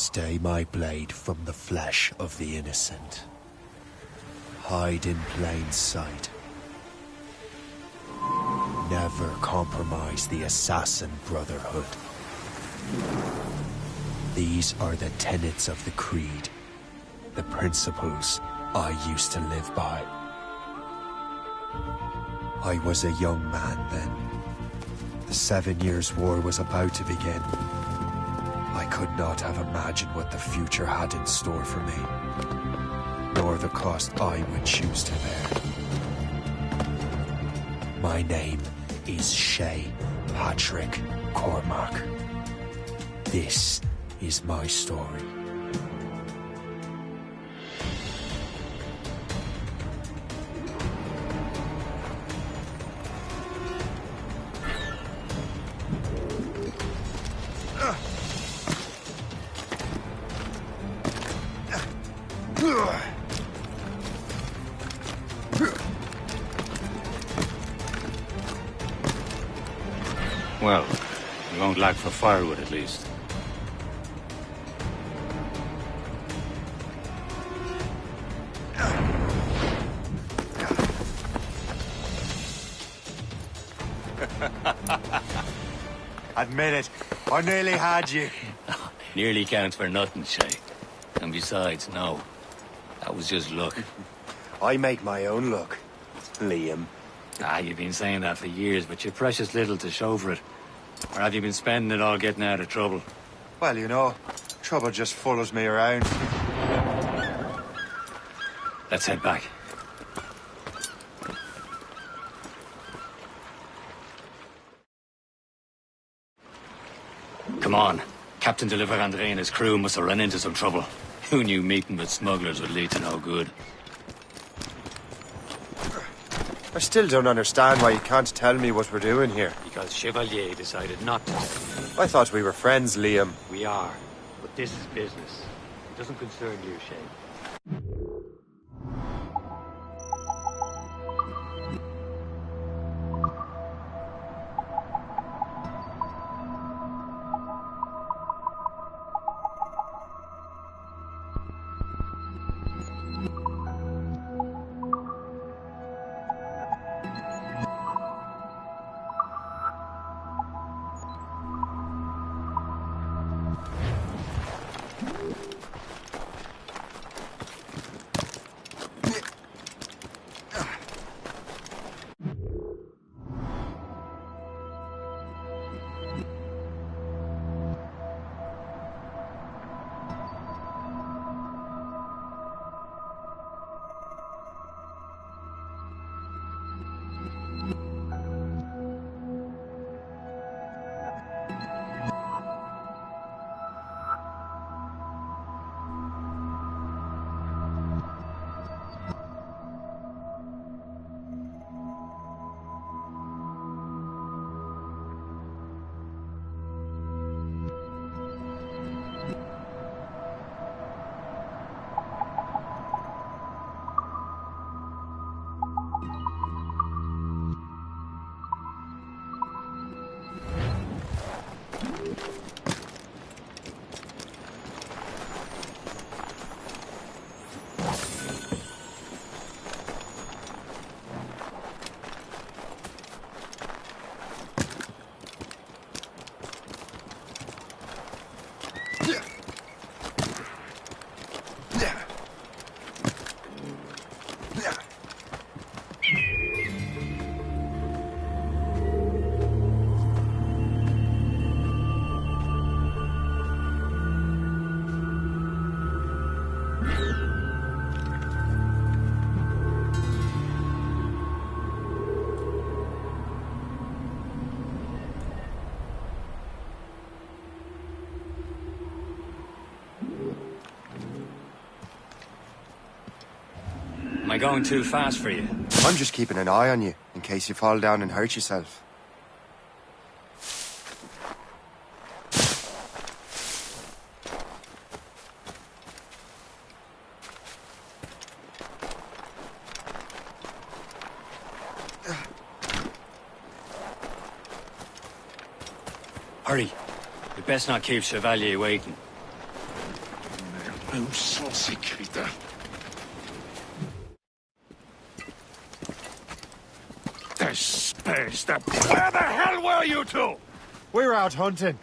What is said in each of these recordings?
Stay my blade from the flesh of the innocent. Hide in plain sight. Never compromise the Assassin Brotherhood. These are the tenets of the Creed, the principles I used to live by. I was a young man then. The 7 Years' War was about to begin. I could not have imagined what the future had in store for me, nor the cost I would choose to bear. My name is Shay Patrick Cormac. This is my story. Well, we won't lack for firewood at least. Admit it, I nearly had you. Nearly counts for nothing, Shay. And besides, no. That was just luck. I make my own luck, Liam. You've been saying that for years, but you're precious little to show for it. Or have you been spending it all getting out of trouble? Well, you know, trouble just follows me around. Let's head back. Come on. Captain Deliver Andre and his crew must have run into some trouble. Who knew meeting with smugglers would lead to no good? I still don't understand why you can't tell me what we're doing here. Because Chevalier decided not to. I thought we were friends, Liam. We are. But this is business. It doesn't concern you, Shay. Am I going too fast for you? I'm just keeping an eye on you, in case you fall down and hurt yourself. Hurry. We best not keep Chevalier waiting. Où sont ces crétins? Where the hell were you two? We're out hunting.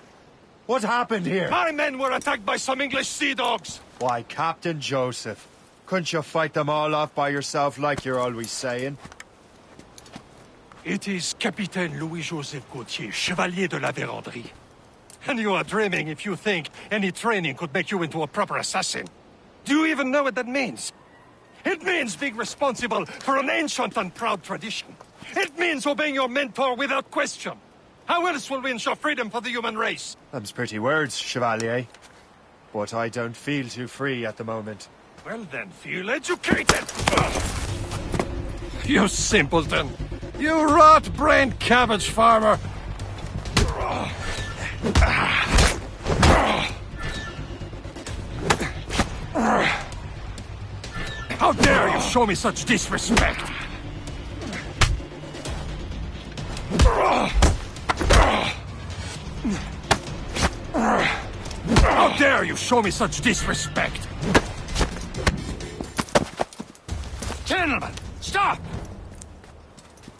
What happened here? My men were attacked by some English sea dogs. Why, Captain Joseph. Couldn't you fight them all off by yourself like you're always saying? It is Capitaine Louis-Joseph Gauthier, Chevalier de la Vérendrye. And you are dreaming if you think any training could make you into a proper assassin. Do you even know what that means? It means being responsible for an ancient and proud tradition. It means obeying your mentor without question. How else will we ensure freedom for the human race? Them's pretty words, Chevalier. But I don't feel too free at the moment. Well then, feel educated! You simpleton! You rot-brained cabbage farmer! How dare you show me such disrespect! How dare you show me such disrespect! Gentlemen, stop!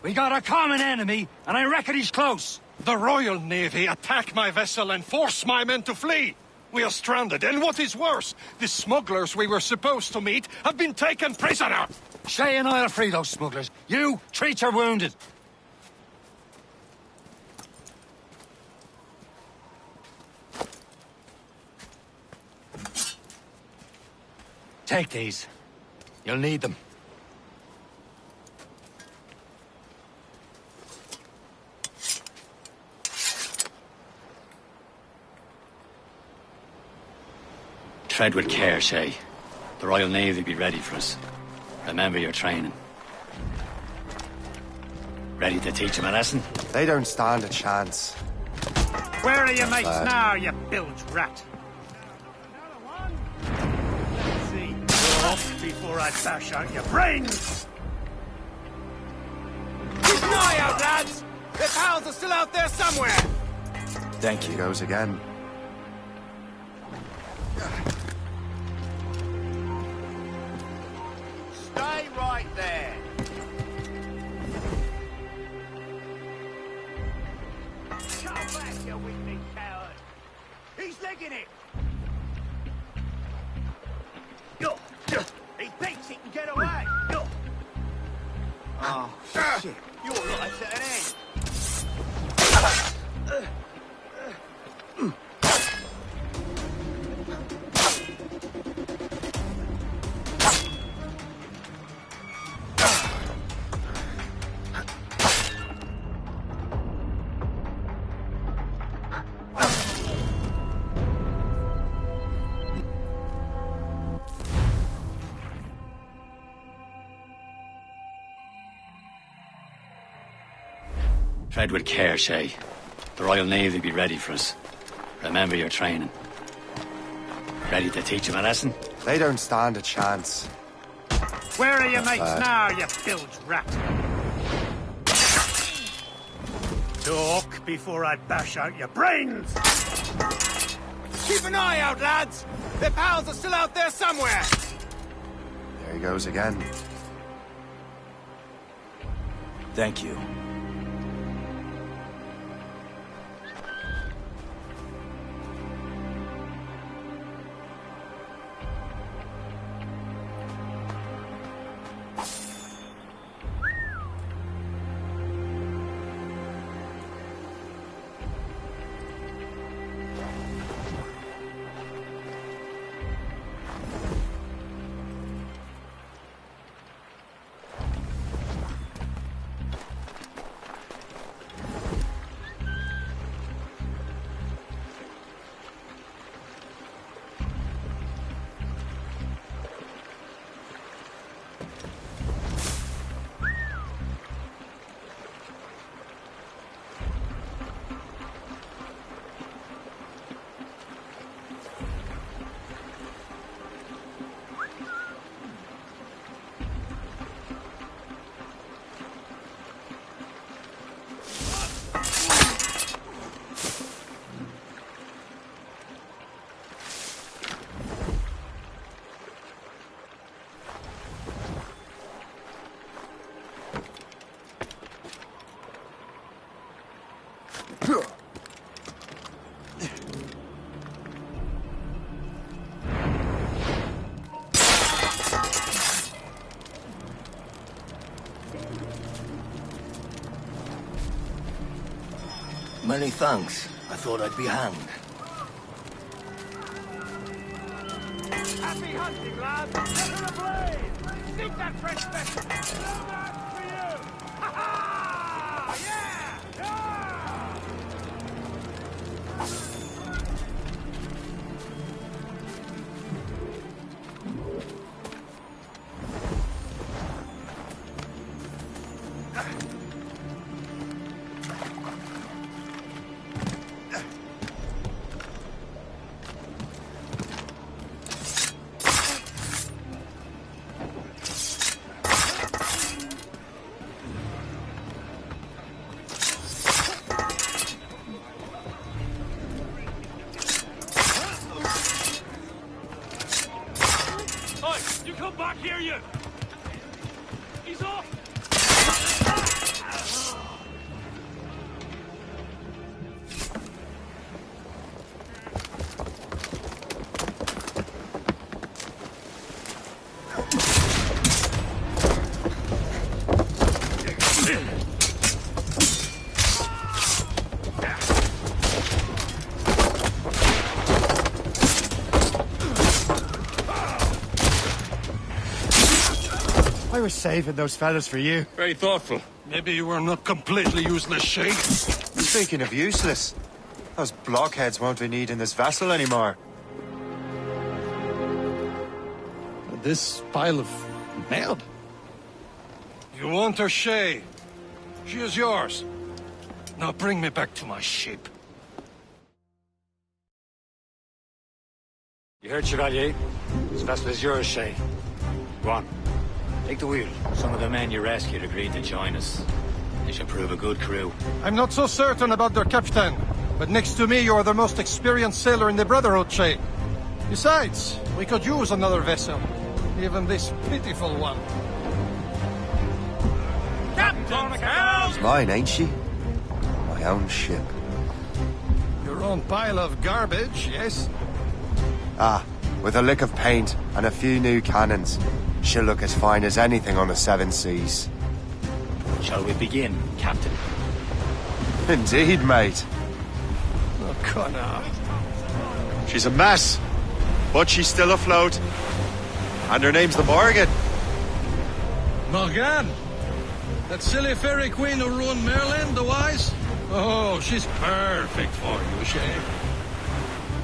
We got a common enemy, and I reckon he's close. The Royal Navy attack my vessel and force my men to flee! We are stranded, and what is worse, the smugglers we were supposed to meet have been taken prisoner! Shay and I'll free those smugglers. You, treat your wounded. Take these. You'll need them. Tread with care, Shay. The Royal Navy be ready for us. Remember your training. Ready to teach them a lesson? They don't stand a chance. Where are your mates now, you bilge rat? Let's see. Off before I bash out your brains! Keep an eye out, lads! Their pals are still out there somewhere! Thank you. He goes again. Stay right there! Come back, you weakling coward! He's legging it! Go! He thinks he can get away! Go! Oh, shit! Your life's at an end! Tread with care, Shay. The Royal Navy be ready for us. Remember your training. Ready to teach them a lesson? They don't stand a chance. Where are your mates now, you bilge rat? Talk before I bash out your brains! Keep an eye out, lads! Their pals are still out there somewhere! There he goes again. Thank you. Many thanks. I thought I'd be hanged. Happy hunting, lads! Set her ablaze! Sink that French vessel! No match for you! Ha ha! Yeah! Come back here, you! He's off! I was saving those fellas for you. Very thoughtful. Maybe you were not completely useless, Shay. Speaking of useless, those blockheads won't be needing this vessel anymore. This pile of mud. You want her, Shay? She is yours. Now bring me back to my ship. You heard, Chevalier? This vessel is yours, Shay. Go on. Take the wheel. Some of the men you rescued agreed to join us. They should prove a good crew. I'm not so certain about their captain, but next to me you are the most experienced sailor in the Brotherhood, Shay. Besides, we could use another vessel. Even this pitiful one. It's mine, ain't she? My own ship. Your own pile of garbage, yes? Ah, with a lick of paint and a few new cannons. She'll look as fine as anything on the seven seas. Shall we begin, Captain? Indeed, mate. Oh, Connor. She's a mess, but she's still afloat. And her name's the Morgan. Morgan? That silly fairy queen who ruined Merlin, the wise? Oh, she's perfect for you, Shay.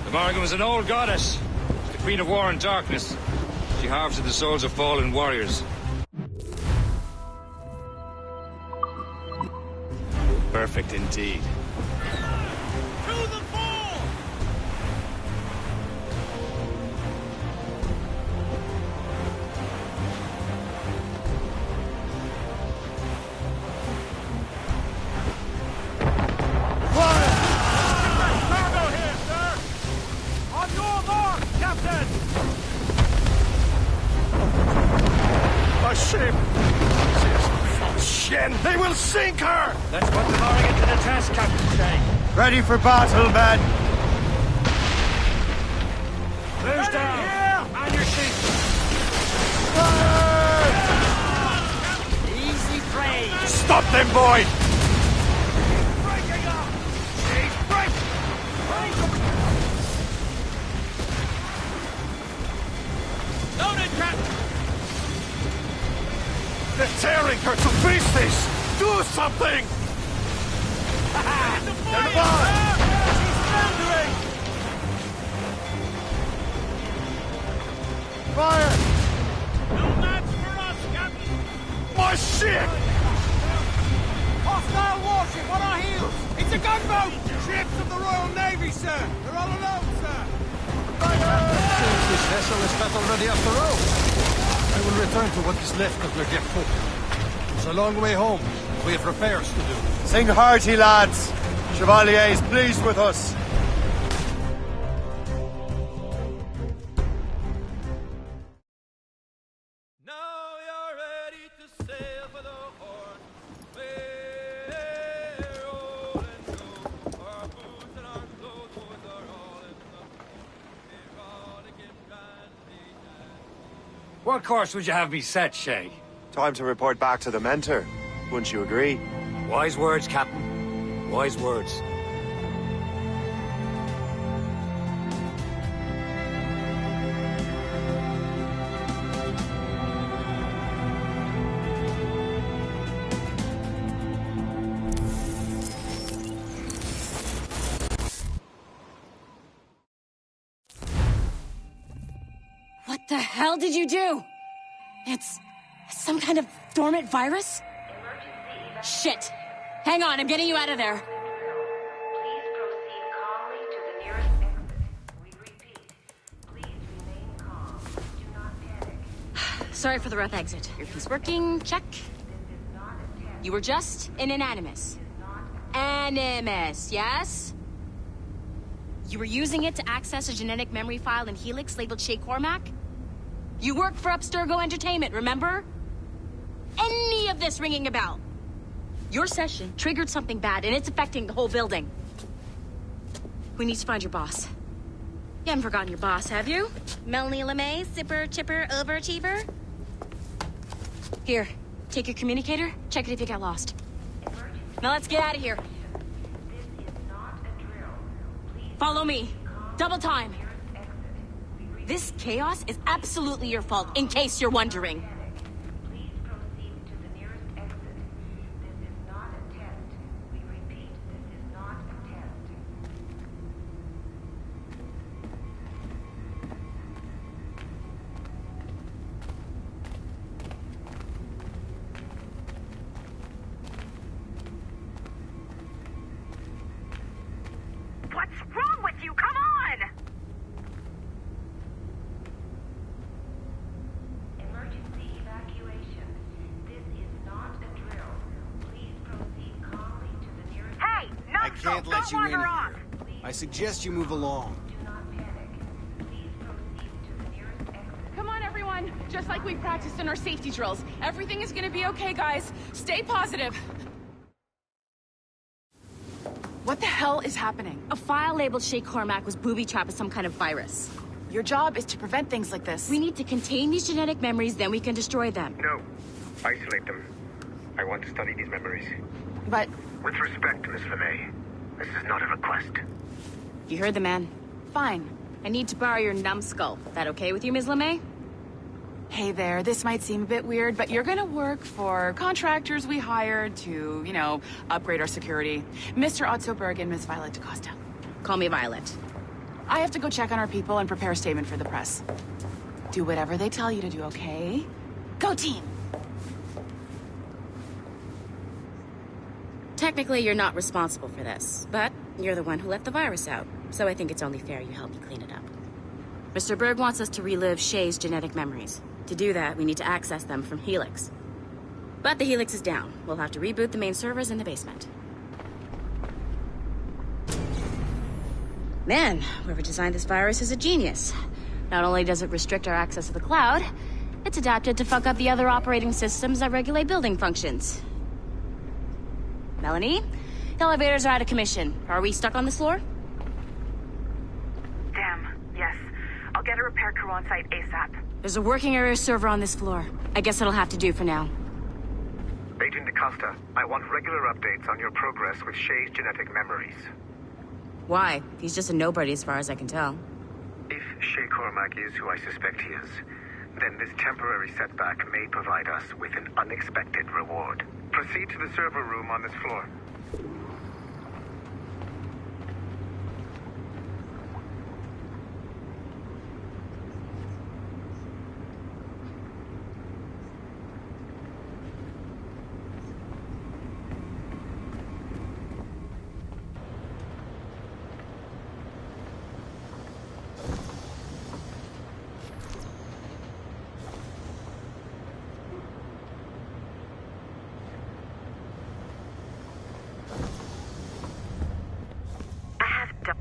The Morgan was an old goddess. She's the queen of war and darkness. She harvested the souls of fallen warriors. Perfect indeed. To the fore! Cargo here, sir! On your mark, Captain! A ship! Shen, they will sink her! Let's put the Morgan to the test, Captain Shay. Ready for battle, men! Who's down? On your seat. Easy prey. Stop them, boy! Breaking up. She's break. Loaded, Captain. They're tearing her to pieces! Do something! They're the bar. She's thundering. Fire! No match for us, Captain. My ship! Hostile warship on our heels. It's a gunboat. Ships of the Royal Navy, sir. They're all alone, sir. Seems this vessel is battle ready after all. I will return to what is left of the Gertrude. It's a long way home. We have repairs to do. Sing hearty, lads! Chevalier is pleased with us. Now you're ready to sail for the Horn. We're rolling, go. What course would you have me set, Shay? Time to report back to the mentor. Wouldn't you agree? Wise words, Captain. Wise words. What the hell did you do? It's some kind of dormant virus? Shit! Hang on, I'm getting you out of there. Please proceed calmly to the nearest exit. We repeat, please remain calm. Do not panic. Sorry for the rough exit. Earpiece working, check. This is not a test. You were just an animus. Animus, yes? You were using it to access a genetic memory file in Helix labeled Shay Cormac? You worked for Abstergo Entertainment, remember? Any of this ringing a bell? Your session triggered something bad, and it's affecting the whole building. We need to find your boss. You haven't forgotten your boss, have you? Melanie LeMay, sipper, chipper, overachiever? Here, take your communicator, check it if you got lost. Now let's get out of here. This is not a drill. Please Follow me. Double time. nearest exit. We repeat, This chaos is absolutely your fault, in case you're wondering. please proceed to the nearest exit. This is not a test. We repeat, this is not a test. What's wrong with you? Come on! Emergency evacuation. This is not a drill. Please proceed calmly to the nearest Hey, no, I can't let you in wander off. here. I suggest you move along. Do not panic. Please proceed to the nearest exit. Come on, everyone. Just like we practiced in our safety drills. Everything is gonna be okay, guys. Stay positive. What the hell is happening? A file labeled Shay Cormac was booby-trapped with some kind of virus. Your job is to prevent things like this. We need to contain these genetic memories, then we can destroy them. No. Isolate them. I want to study these memories. But With respect, Miss LeMay, this is not a request. You heard the man. fine. I need to borrow your numbskull. That okay with you, Ms. LeMay? Hey there, this might seem a bit weird, but you're gonna work for contractors we hired to, upgrade our security. Mr. Otto Berg and Miss Violet DaCosta. Call me Violet. I have to go check on our people and prepare a statement for the press. Do whatever they tell you to do, okay? Go team! Technically, you're not responsible for this, but you're the one who let the virus out, so I think it's only fair you help me clean it up. Mr. Berg wants us to relive Shay's genetic memories. To do that, we need to access them from Helix. But the Helix is down. We'll have to reboot the main servers in the basement. Man, whoever designed this virus is a genius. Not only does it restrict our access to the cloud, it's adapted to fuck up the other operating systems that regulate building functions. Melanie? The elevators are out of commission. Are we stuck on this floor? Damn, yes. I'll get a repair crew on site ASAP. There's a working area server on this floor. I guess it'll have to do for now. Agent DaCosta, I want regular updates on your progress with Shay's genetic memories. Why? He's just a nobody as far as I can tell. If Shay Cormac is who I suspect he is, then this temporary setback may provide us with an unexpected reward. Proceed to the server room on this floor.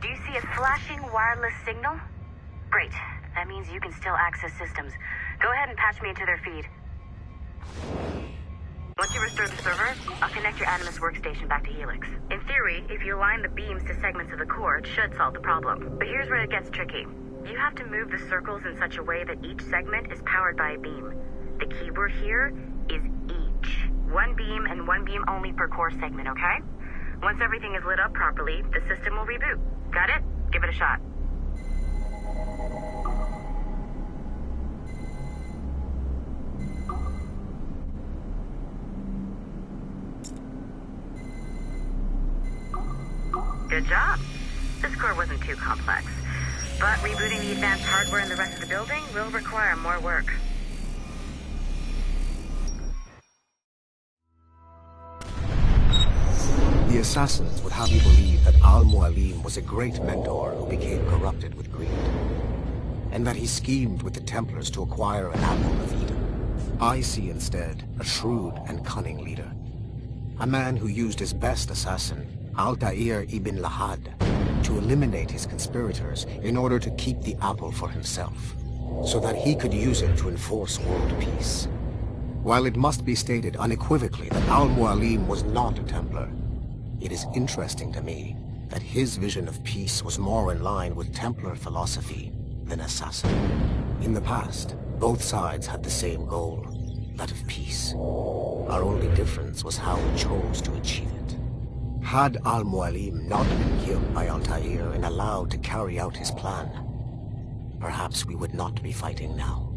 Do you see a flashing wireless signal? Great. That means you can still access systems. Go ahead and patch me into their feed. Once you restore the server, I'll connect your Animus workstation back to Helix. In theory, if you align the beams to segments of the core, it should solve the problem. But here's where it gets tricky. You have to move the circles in such a way that each segment is powered by a beam. The keyword here is each. One beam and one beam only per core segment, okay? Once everything is lit up properly, the system will reboot. Got it? Give it a shot. Good job. This core wasn't too complex, but rebooting the advanced hardware in the rest of the building will require more work. The assassins would have you believe that Al-Mualim was a great mentor who became corrupted with greed, and that he schemed with the Templars to acquire an apple of Eden. I see instead a shrewd and cunning leader, a man who used his best assassin, Altair ibn Lahad, to eliminate his conspirators in order to keep the apple for himself, so that he could use it to enforce world peace. While it must be stated unequivocally that Al-Mualim was not a Templar, it is interesting to me that his vision of peace was more in line with Templar philosophy than assassin. In the past, both sides had the same goal, that of peace. Our only difference was how we chose to achieve it. Had Al-Mualim not been killed by Altair and allowed to carry out his plan, perhaps we would not be fighting now.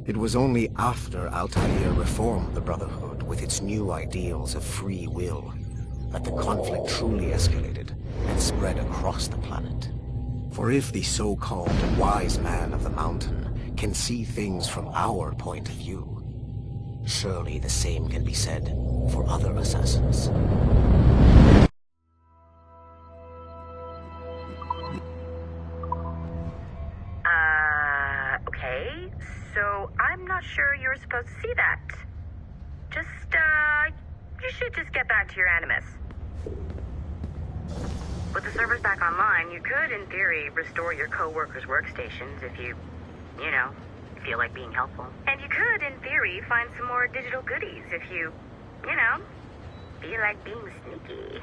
It was only after Altair reformed the Brotherhood with its new ideals of free will that the conflict truly escalated and spread across the planet. For if the so-called wise man of the mountain can see things from our point of view, surely the same can be said for other assassins. Okay, so I'm not sure you were supposed to see that. You should just get back to your Animus. With the servers back online, you could, in theory, restore your co-workers' workstations if you feel like being helpful. And you could, in theory, find some more digital goodies if you feel like being sneaky.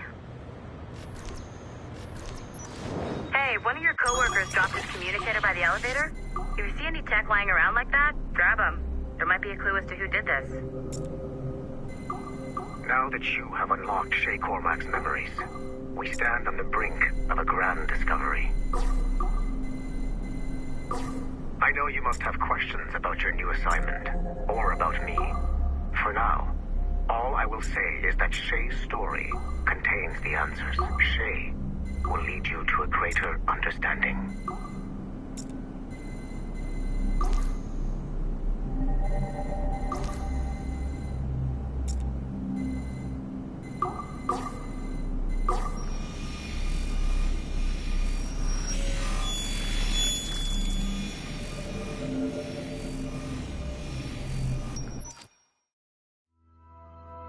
Hey, one of your co-workers dropped his communicator by the elevator. If you see any tech lying around like that, grab them. There might be a clue as to who did this. Now that you have unlocked Shay Cormac's memories, we stand on the brink of a grand discovery. I know you must have questions about your new assignment, or about me. For now, all I will say is that Shay's story contains the answers. Shay will lead you to a greater understanding.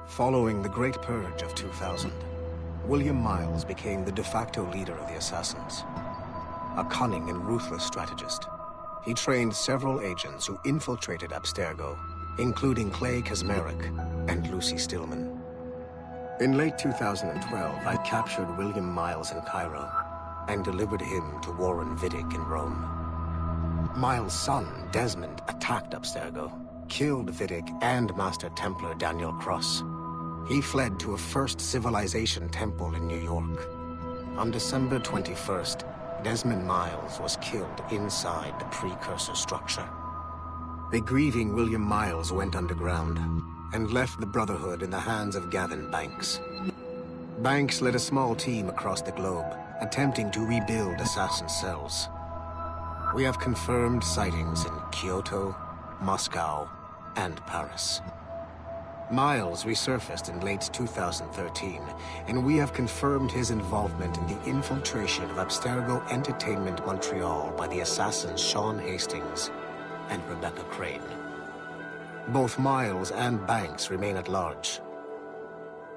Following the Great Purge of 2000, William Miles became the de facto leader of the Assassins. A cunning and ruthless strategist, he trained several agents who infiltrated Abstergo, including Clay Kazmarek and Lucy Stillman. In late 2012, I captured William Miles in Cairo and delivered him to Warren Vidic in Rome. Miles' son, Desmond, attacked Abstergo, killed Vidic and Master Templar Daniel Cross. He fled to a First Civilization temple in New York. On December 21st, Desmond Miles was killed inside the precursor structure. The grieving William Miles went underground and left the Brotherhood in the hands of Gavin Banks. Banks led a small team across the globe, attempting to rebuild assassin cells. We have confirmed sightings in Kyoto, Moscow, and Paris. Miles resurfaced in late 2013, and we have confirmed his involvement in the infiltration of Abstergo Entertainment Montreal by the assassins Sean Hastings and Rebecca Crane. Both Miles and Banks remain at large.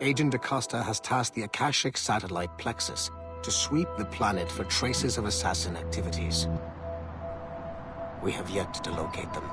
Agent Acosta has tasked the Akashic satellite Plexus to sweep the planet for traces of assassin activities. We have yet to locate them.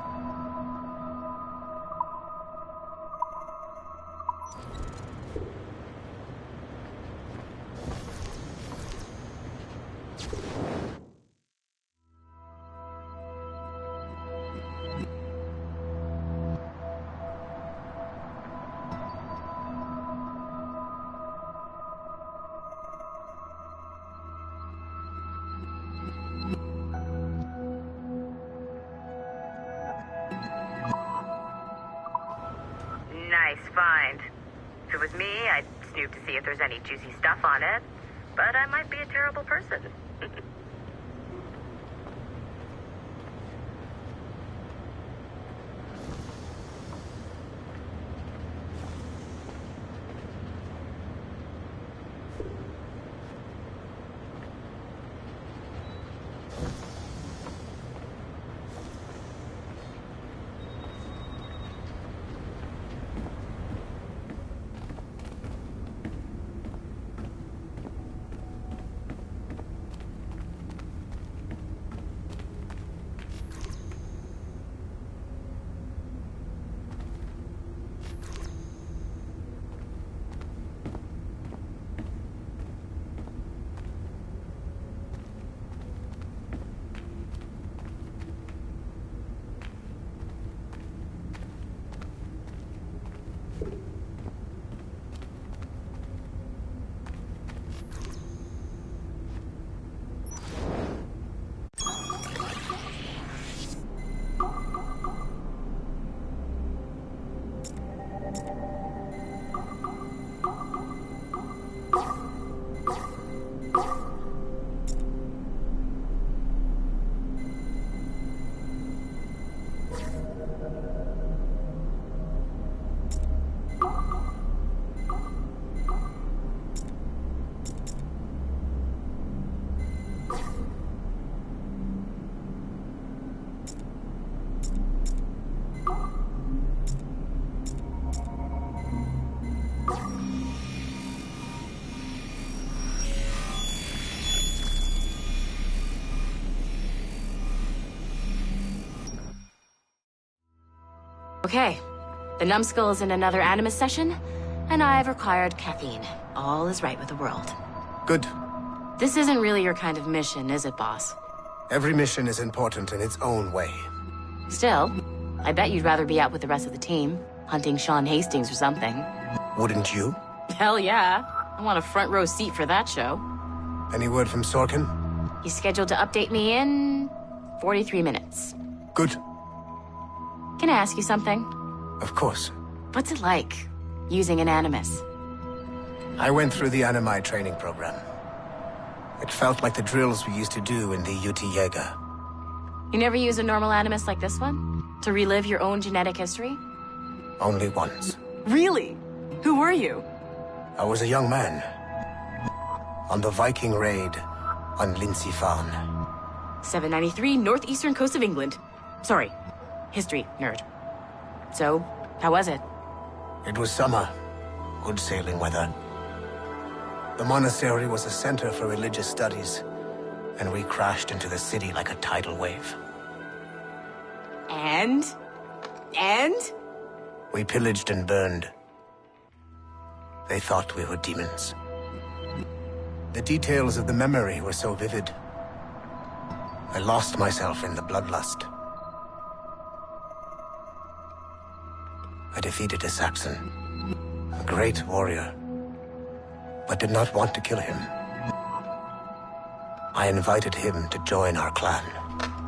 it was me, I'd snoop to see if there's any juicy stuff on it. But I might be a terrible person. Okay, the numbskull is in another Animus session, and I've required caffeine. All is right with the world. Good. This isn't really your kind of mission, is it, boss? Every mission is important in its own way. Still, I bet you'd rather be out with the rest of the team, hunting Sean Hastings or something. Wouldn't you? Hell yeah. I want a front row seat for that show. Any word from Sorkin? He's scheduled to update me in 43 minutes. Good. Can I ask you something? Of course. What's it like, using an Animus? I went through the Animi training program. It felt like the drills we used to do in the UT Jaeger. You never use a normal Animus like this one? To relive your own genetic history? Only once. Really? Who were you? I was a young man. On the Viking raid on Lindsey Farm. 793, northeastern coast of England. Sorry, history nerd. So, how was it? It was summer. Good sailing weather. The monastery was a center for religious studies, and we crashed into the city like a tidal wave. And? We pillaged and burned. They thought we were demons. The details of the memory were so vivid. I lost myself in the bloodlust. I defeated a Saxon, a great warrior, but did not want to kill him. I invited him to join our clan.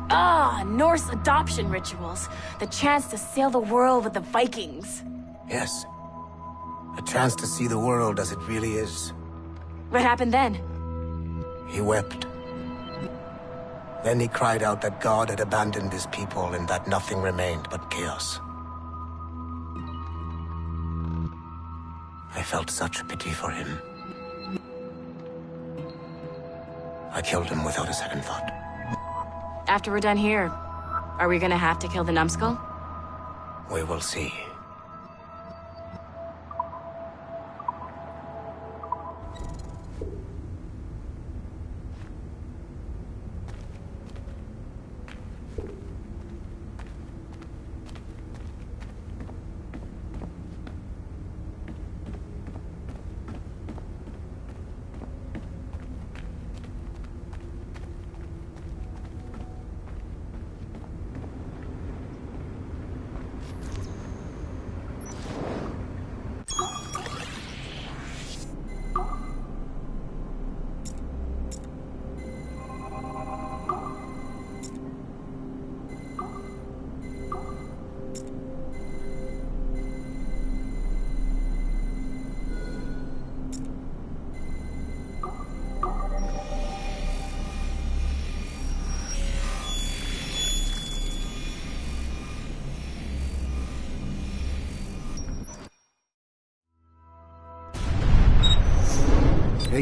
Ah, Norse adoption rituals. The chance to sail the world with the Vikings. Yes. A chance to see the world as it really is. What happened then? He wept. Then he cried out that God had abandoned his people and that nothing remained but chaos. I felt such pity for him. I killed him without a second thought. After we're done here, are we gonna have to kill the numbskull? We will see.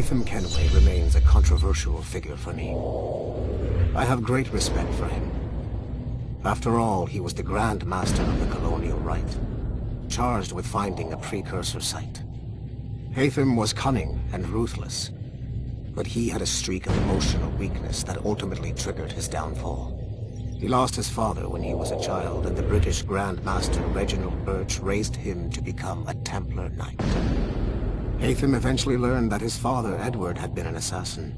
Haytham Kenway remains a controversial figure for me. I have great respect for him. After all, he was the Grand Master of the Colonial Rite, charged with finding a precursor site. Haytham was cunning and ruthless, but he had a streak of emotional weakness that ultimately triggered his downfall. He lost his father when he was a child, and the British Grand Master Reginald Birch raised him to become a Templar Knight. Haytham eventually learned that his father, Edward, had been an assassin.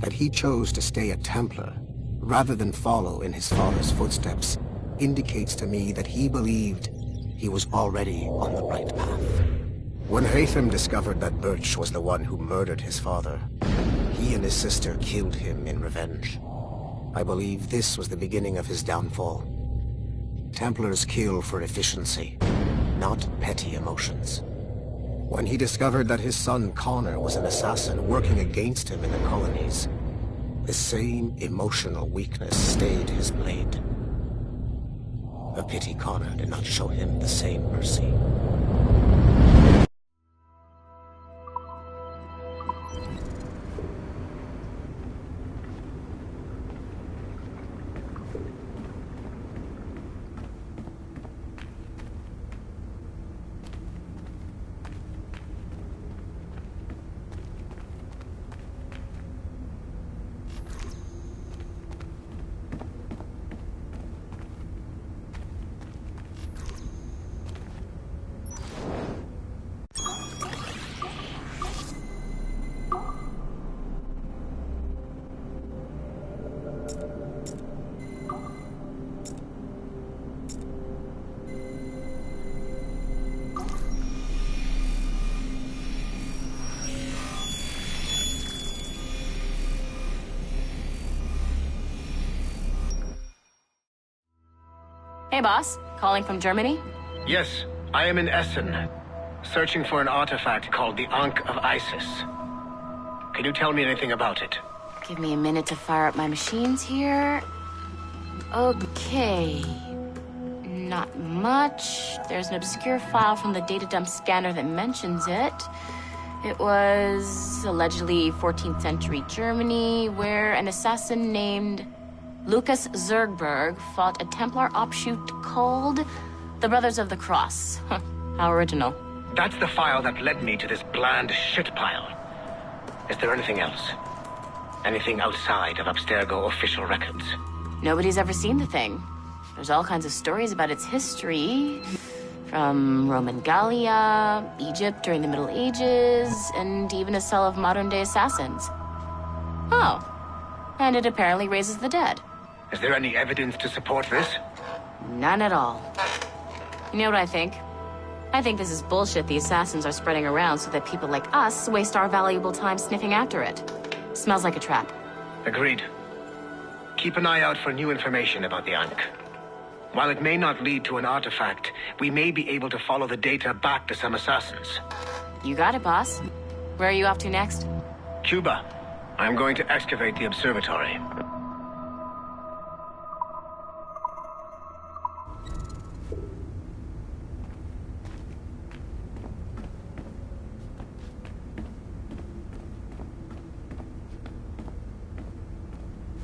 That he chose to stay a Templar, rather than follow in his father's footsteps, indicates to me that he believed he was already on the right path. When Haytham discovered that Birch was the one who murdered his father, he and his sister killed him in revenge. I believe this was the beginning of his downfall. Templars kill for efficiency, not petty emotions. When he discovered that his son Connor was an assassin working against him in the colonies, the same emotional weakness stayed his blade. A pity Connor did not show him the same mercy. Hey, boss. Calling from Germany? Yes, I am in Essen, searching for an artifact called the Ankh of Isis. Can you tell me anything about it? Give me a minute to fire up my machines here. Okay. Not much. There's an obscure file from the data dump scanner that mentions it. It was allegedly 14th century Germany, where an assassin named Lucas Zergberg fought a Templar offshoot called the Brothers of the Cross. How original. That's the file that led me to this bland shit pile. Is there anything else? Anything outside of Abstergo official records? Nobody's ever seen the thing. There's all kinds of stories about its history. From Roman Gallia, Egypt during the Middle Ages, and even a cell of modern-day assassins. Oh. And it apparently raises the dead. Is there any evidence to support this? None at all. You know what I think? I think this is bullshit the assassins are spreading around so that people like us waste our valuable time sniffing after it. Smells like a trap. Agreed. Keep an eye out for new information about the Ankh. While it may not lead to an artifact, we may be able to follow the data back to some assassins. You got it, boss. Where are you off to next? Cuba. I'm going to excavate the observatory.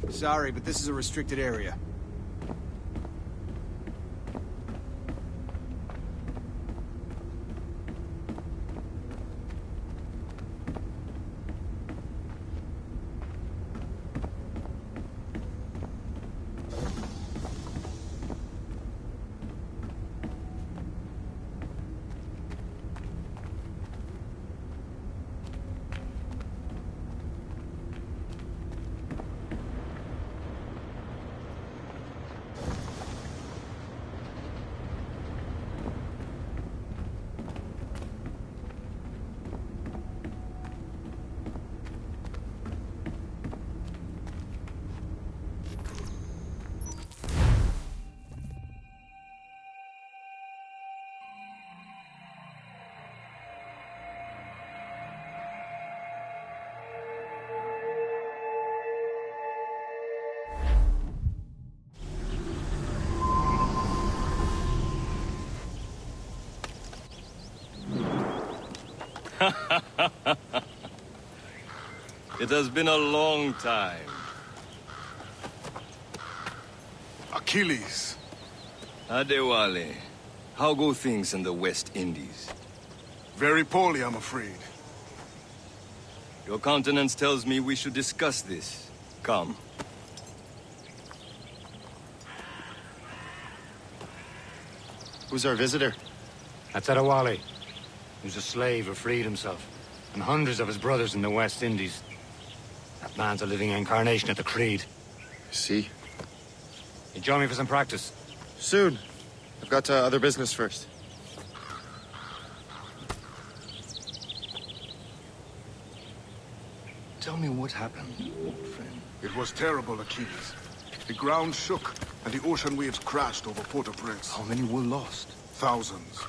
Sorry, but this is a restricted area. It has been a long time. Achilles. Adewale, how go things in the West Indies? Very poorly, I'm afraid. Your countenance tells me we should discuss this. Come. Who's our visitor? That's Adewale. He was a slave who freed himself, and hundreds of his brothers in the West Indies. That man's a living incarnation of the Creed. See? You join me for some practice? Soon. I've got other business first. Tell me what happened, old friend. It was terrible, Achilles. The ground shook, and the ocean waves crashed over Port-au-Prince. How many were lost? Thousands.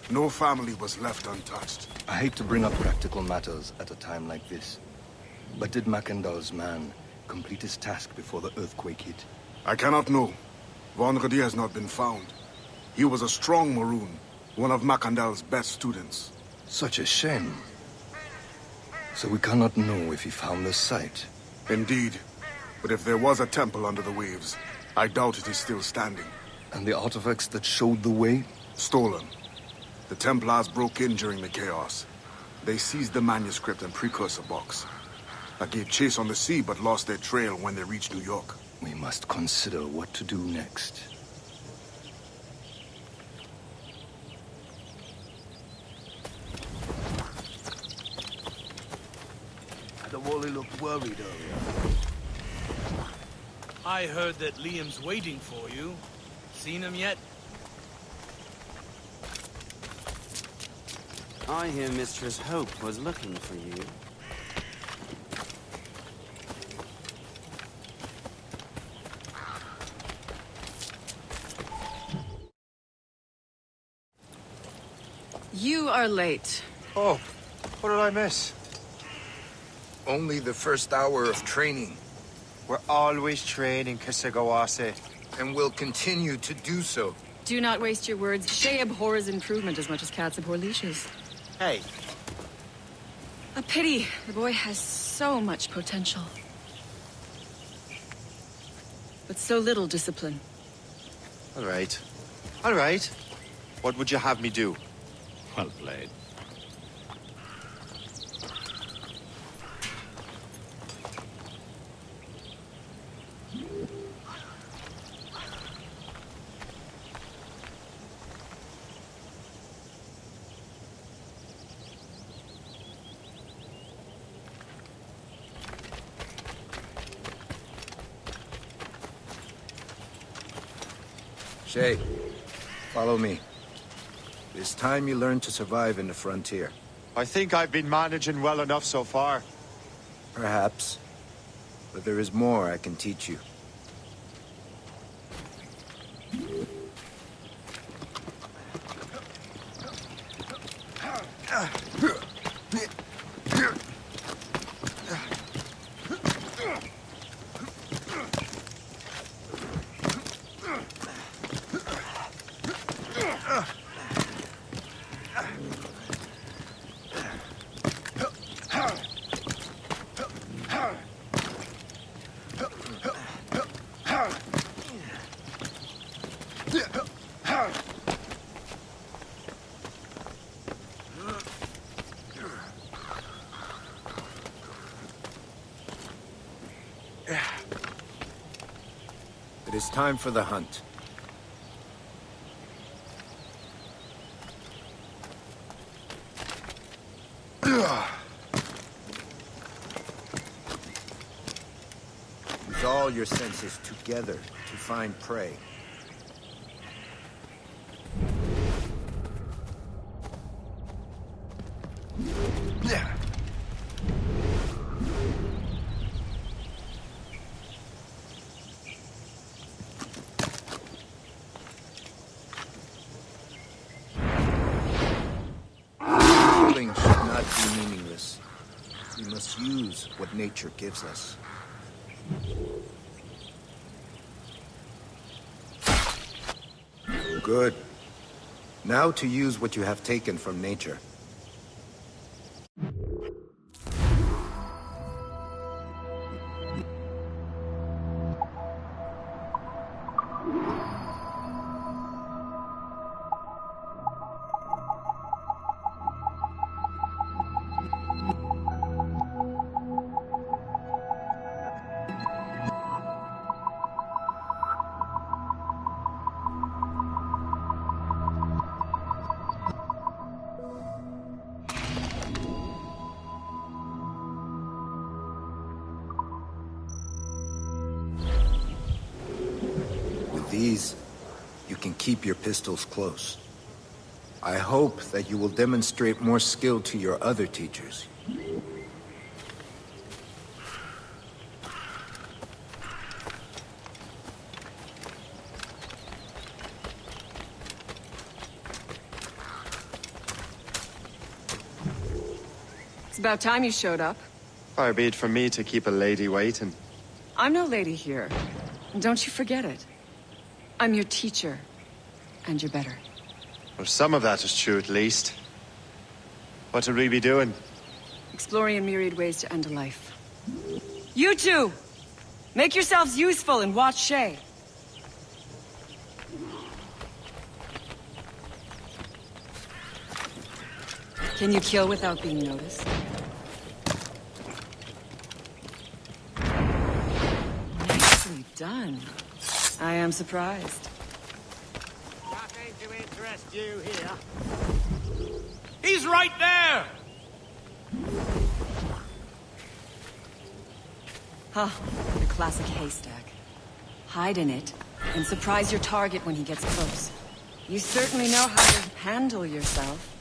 No family was left untouched. I hate to bring up practical matters at a time like this. But did Mackandal's man complete his task before the earthquake hit? I cannot know. Vonredi has not been found. He was a strong Maroon, one of Mackandal's best students. Such a shame. So we cannot know if he found the site. Indeed. But if there was a temple under the waves, I doubt it is still standing. And the artifacts that showed the way? Stolen. The Templars broke in during the chaos. They seized the manuscript and precursor box. I gave chase on the sea, but lost their trail when they reached New York. We must consider what to do next. Adewale looked worried earlier. I heard that Liam's waiting for you. Seen him yet? I hear Mistress Hope was looking for you. You are late. Oh, what did I miss? Only the first hour of training. We're always training, Kisagawase. And will continue to do so. Do not waste your words. Shay abhors improvement as much as cats abhor leashes. Hey. A pity. The boy has so much potential. But so little discipline. All right. All right. What would you have me do? Well played. Shay, follow me. It's time you learn to survive in the frontier. I think I've been managing well enough so far. Perhaps. But there is more I can teach you. It is time for the hunt. Use all your senses together to find prey. Killing should not be meaningless. We must use what nature gives us. Good. Now to use what you have taken from nature. these, you can keep your pistols close. I hope that you will demonstrate more skill to your other teachers. It's about time you showed up. Far be it from me to keep a lady waiting. I'm no lady here. Don't you forget it. I'm your teacher. And you're better. Well, some of that is true at least. What would we be doing? Exploring a myriad ways to end a life. You two! Make yourselves useful and watch Shay. Can you kill without being noticed? Nicely done. I am surprised. Nothing to interest you here. He's right there! Huh, the classic haystack. Hide in it, and surprise your target when he gets close. You certainly know how to handle yourself.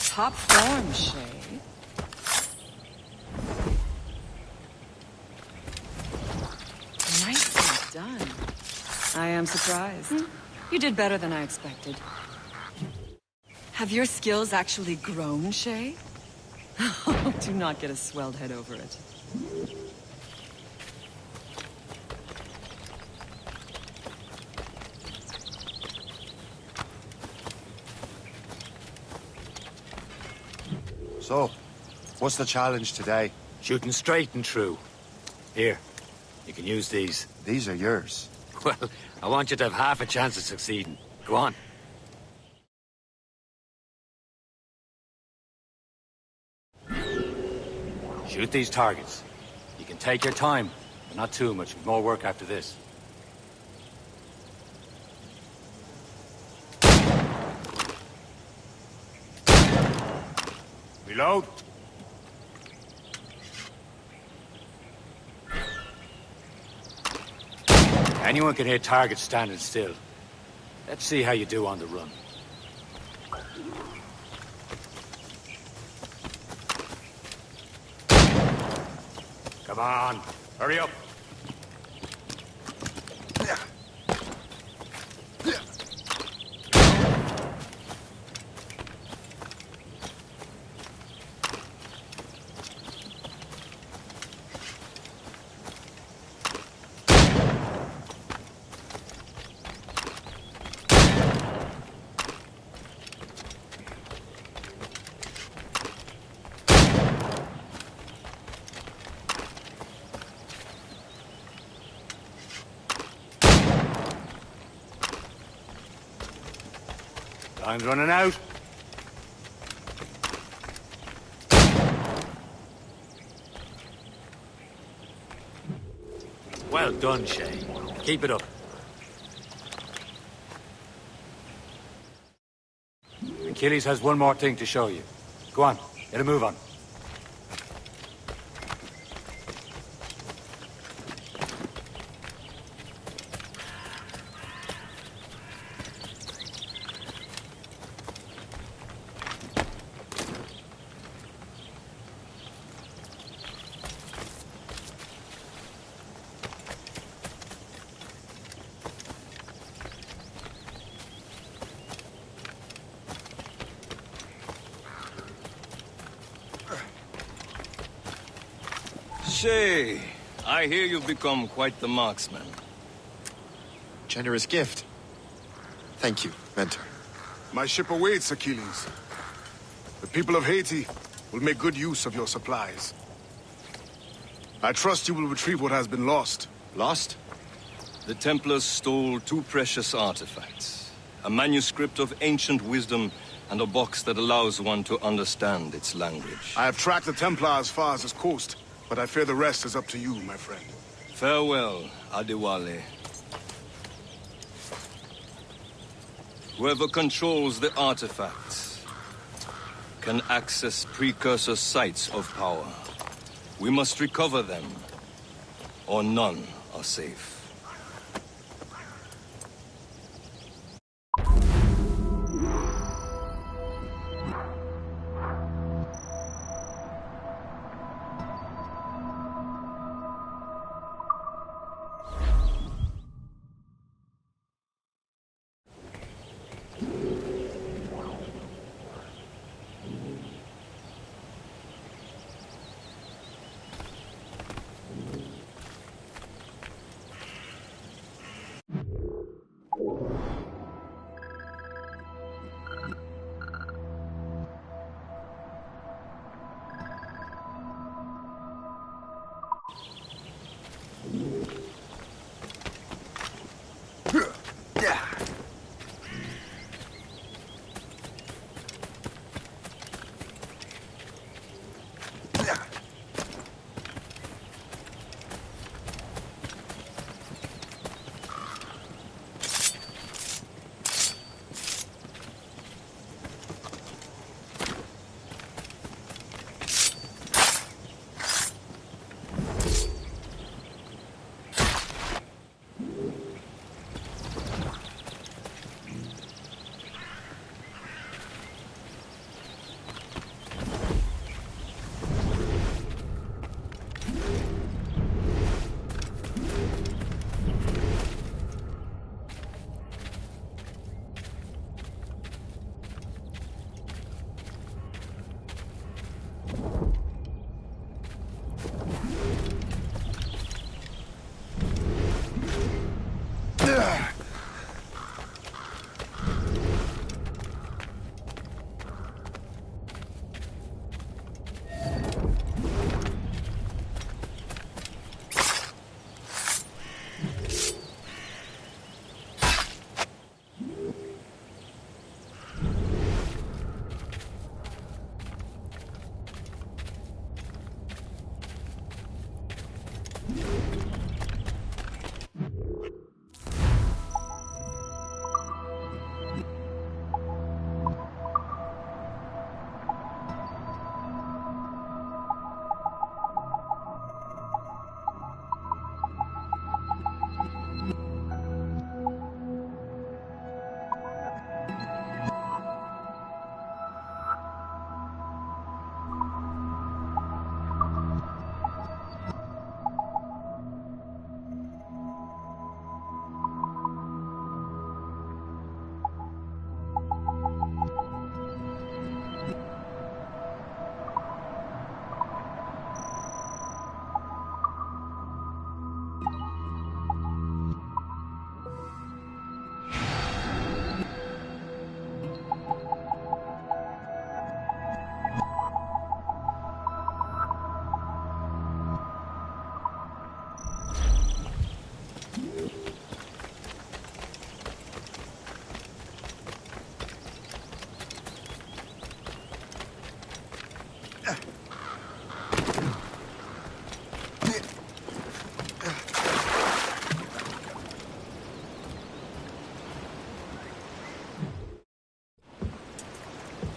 Top form, Shay. Nicely done. I am surprised. You did better than I expected. Have your skills actually grown, Shay? Do not get a swelled head over it. So, what's the challenge today? Shooting straight and true. Here, you can use these. These are yours. Well, I want you to have half a chance of succeeding. Go on. Shoot these targets. You can take your time, but not too much. More work after this. Reload. Anyone can hit targets standing still. Let's see how you do on the run. Come on, hurry up. Time's running out. Well done, Shay. Keep it up. Achilles has one more thing to show you. Go on, get a move on. Shay, I hear you've become quite the marksman. Generous gift. Thank you, Mentor. My ship awaits, Achilles. The people of Haiti will make good use of your supplies. I trust you will retrieve what has been lost. Lost? The Templars stole 2 precious artifacts. A manuscript of ancient wisdom and a box that allows one to understand its language. I have tracked the Templar as far as this coast, but I fear the rest is up to you, my friend. Farewell, Adewale. Whoever controls the artifacts can access precursor sites of power. We must recover them, or none are safe.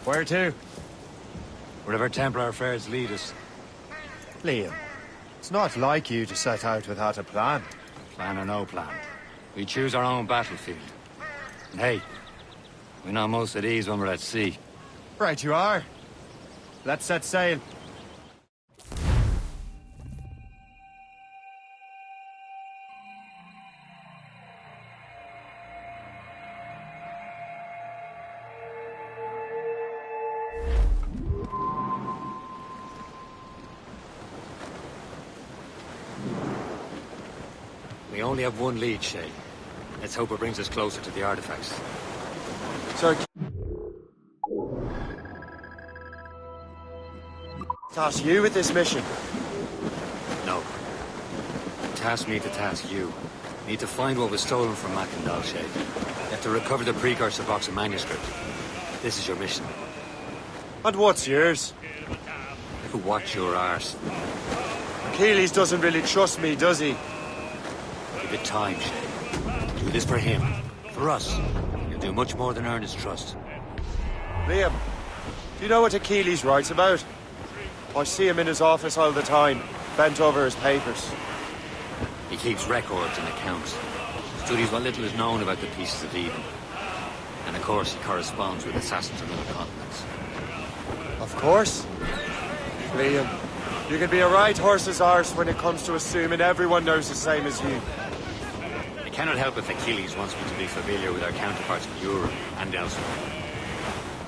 Where to? Wherever Templar affairs lead us. Liam, it's not like you to set out without a plan. Plan or no plan. We choose our own battlefield. And hey, we know most of these when we're at sea. Right you are. Let's set sail. We only have one lead, Shay. Let's hope it brings us closer to the artifacts. Sir, task you with this mission? No. Task me to task you. Need to find what was stolen from Mackendal, Shay. You have to recover the precursor box of manuscript. This is your mission. And what's yours? Watch your arse. Achilles doesn't really trust me, does he? Give it time, Shay. Do this for him. For us. You'll do much more than earn his trust. Liam, do you know what Achilles writes about? I see him in his office all the time, bent over his papers. He keeps records and accounts. Studies what little is known about the pieces of Eden. And of course, he corresponds with assassins on other continents. Of course. Liam, you can be a right horse's arse when it comes to assuming everyone knows the same as you. I cannot help if Achilles wants me to be familiar with our counterparts in Europe and elsewhere.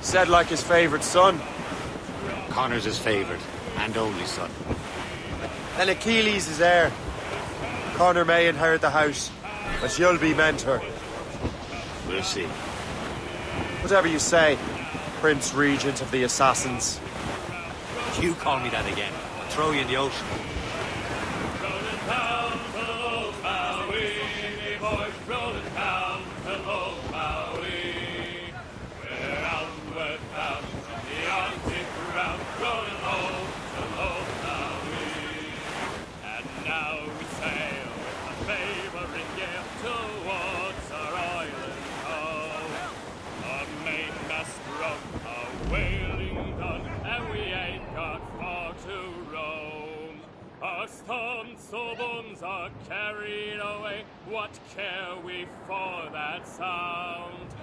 Said like his favourite son. Connor's his favourite and only son. And Achilles is heir. Connor may inherit the house, but you'll be mentor. We'll see. Whatever you say, Prince Regent of the Assassins. If you call me that again, I'll throw you in the ocean. Bones are carried away. What care we for that sound?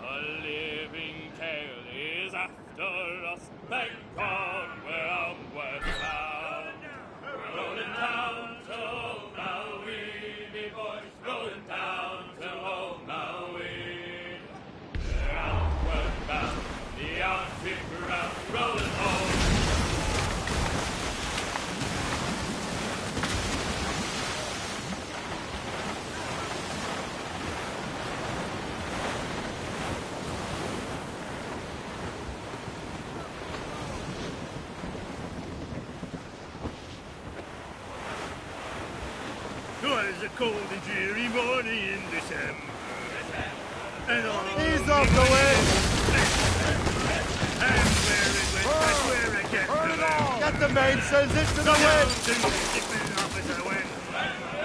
A living tale is after us. Thank God we're onward bound. Rolling down to old Maui, me boys. Rolling down to old Maui. We're onward bound. The Arctic ground. Rolling home. A cold and dreary morning in December. And all Ease off the wind! And where it went, that's where I get to them. Get the mainsails into the wind!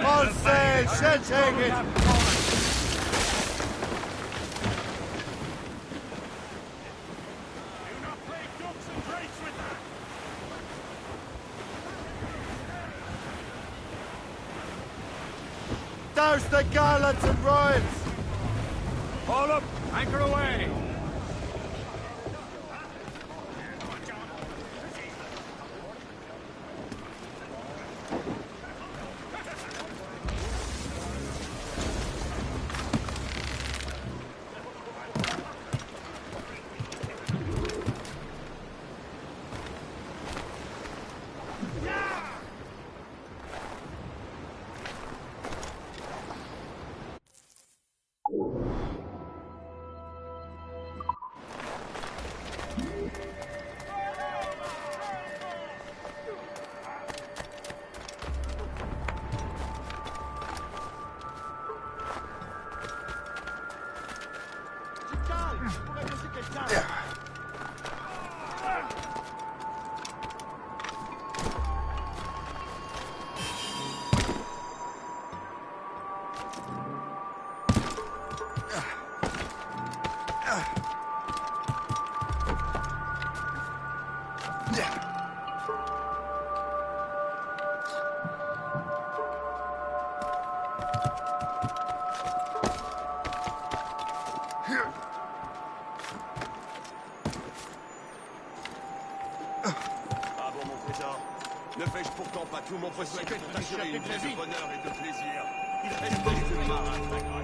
All sail, shell take it! Douse the gallants and royals! Haul up, anchor away! Ne fais-je pourtant pas tout mon possible pour t'assurer une vie de bonheur et de plaisir? Il reste quelques marins très graves.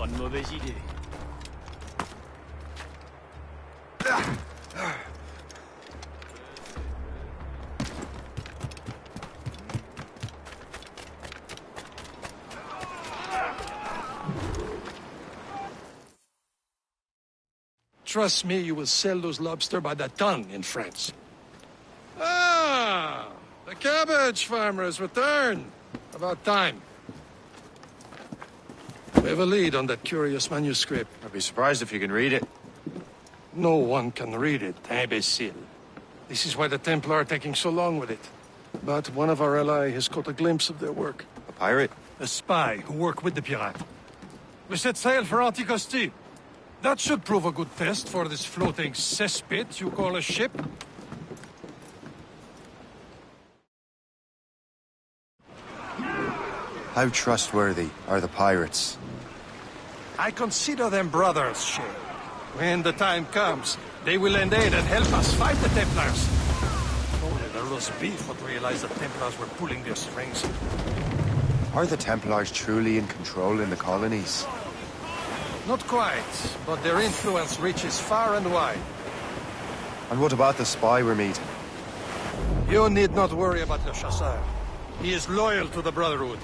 pas une mauvaise idée. Trust me, you will sell those lobster by the ton in France. Ah! The cabbage farmer has returned. About time. We have a lead on that curious manuscript. I'd be surprised if you can read it. No one can read it, imbecile. This is why the Templar are taking so long with it. But one of our allies has caught a glimpse of their work. A pirate? A spy who worked with the pirate. We set sail for Anticosti. That should prove a good test for this floating cesspit you call a ship. How trustworthy are the pirates? I consider them brothers, Shay. When the time comes, they will lend aid and help us fight the Templars. If only the roast beef would realize the Templars were pulling their strings. Are the Templars truly in control in the colonies? Not quite, but their influence reaches far and wide. And what about the spy we're meeting? You need not worry about Le Chasseur. He is loyal to the Brotherhood.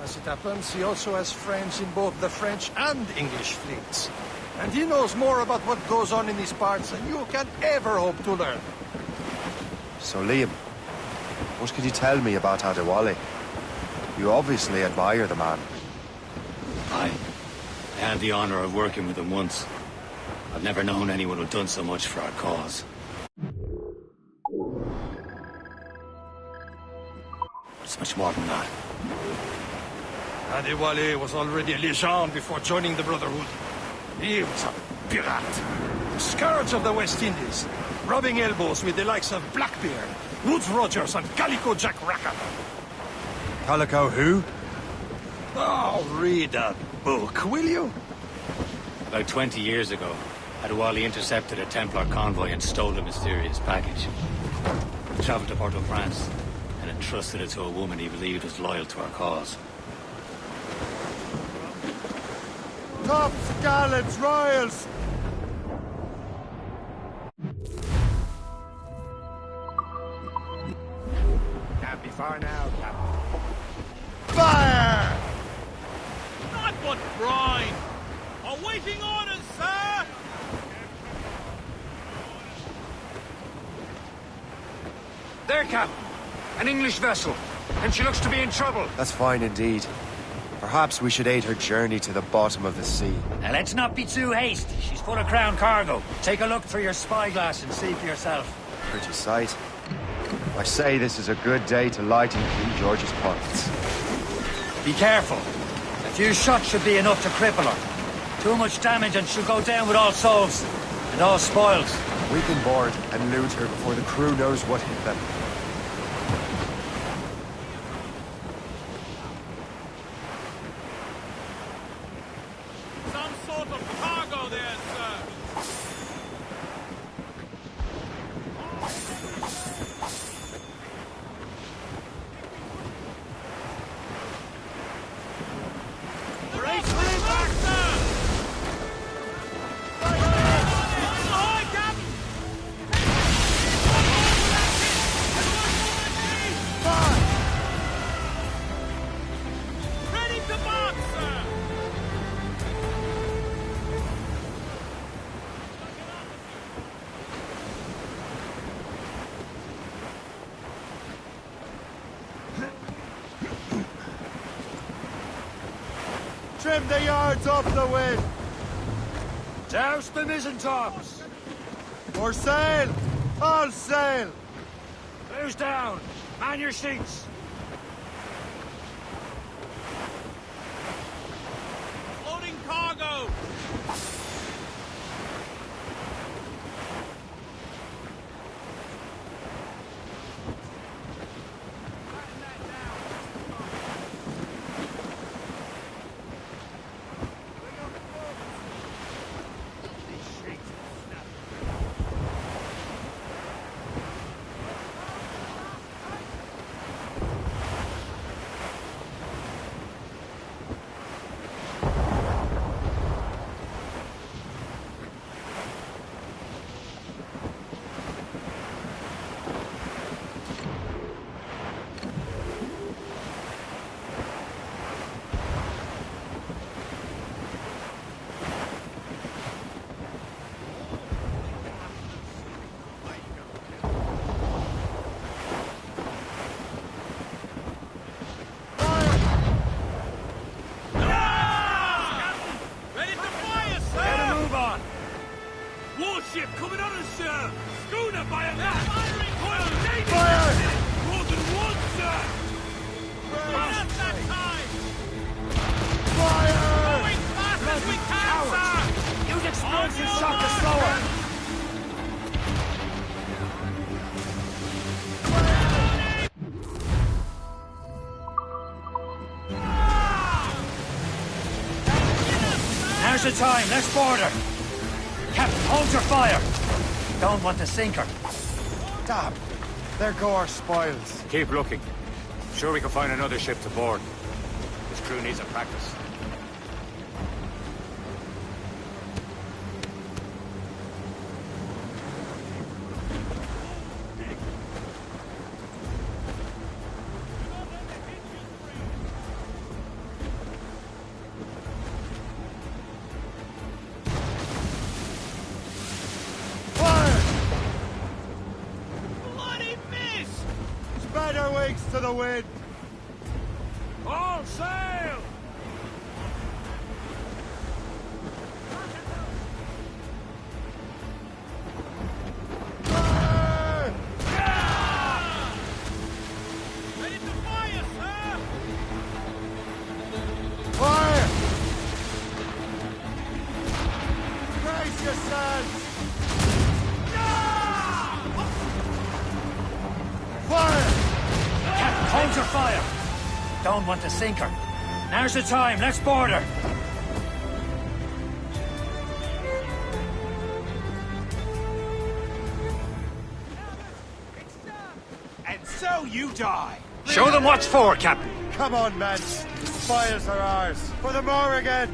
As it happens, he also has friends in both the French and English fleets. And he knows more about what goes on in these parts than you can ever hope to learn. So, Liam, what could you tell me about Adewale? You obviously admire the man. I had the honor of working with him once. I've never known anyone who'd done so much for our cause. It's much more than that. Adewale was already a legend before joining the Brotherhood. He was a pirate. A scourge of the West Indies, rubbing elbows with the likes of Blackbeard, Woodes Rogers, and Calico Jack Racker. Calico who? Oh, read that book, will you? About 20 years ago, Adewale intercepted a Templar convoy and stole a mysterious package. He traveled to Port-au-Prince and entrusted it to a woman he believed was loyal to our cause. Tops, gallants, royals! Can't be far now, Captain. Fire! Not but brine! Awaiting orders, sir! There, Captain. An English vessel. And she looks to be in trouble. That's fine indeed. Perhaps we should aid her journey to the bottom of the sea. Now let's not be too hasty. She's full of crown cargo. Take a look through your spyglass and see for yourself. Pretty sight. I say this is a good day to lighten King George's pockets. Be careful. A few shots should be enough to cripple her. Too much damage and she'll go down with all souls. And all spoils. We can board and loot her before the crew knows what hit them. Some sort of cargo there, sir! Race for him back, sir! Ahoy, Captain! Ready to march, sir! Trim the yards off the wind! Douse the mizzentops! More sail! All sail! Close down! Man your seats! Loading cargo! Now's the time. Let's board her. Captain, hold your fire. Don't want to sink her. Damn. There go our spoils. Keep looking. Sure we can find another ship to board. This crew needs a practice. To the wind! All sail! Fire! Ready to fire, sir! Fire! Brace yourselves! Fire! Hold your fire! Don't want to sink her. Now's the time. Let's board her. And so you die. Show them what's for, Captain. Come on, men. The spoils are ours. For the Morrigan!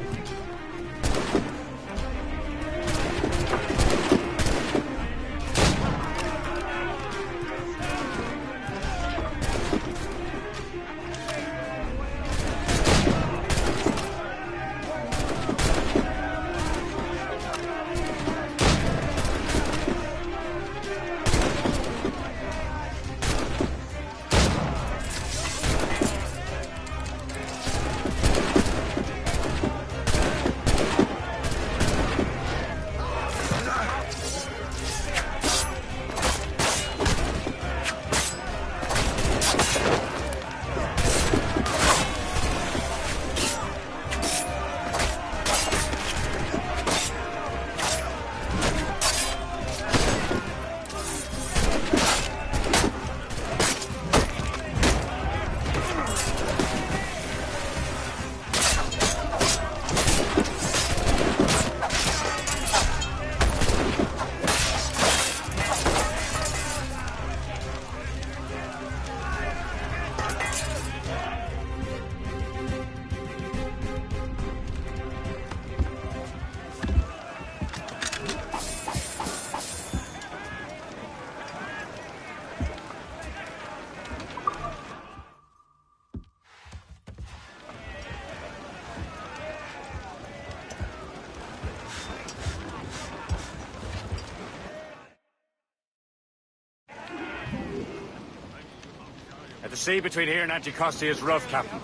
The sea between here and Anticosti is rough, Captain.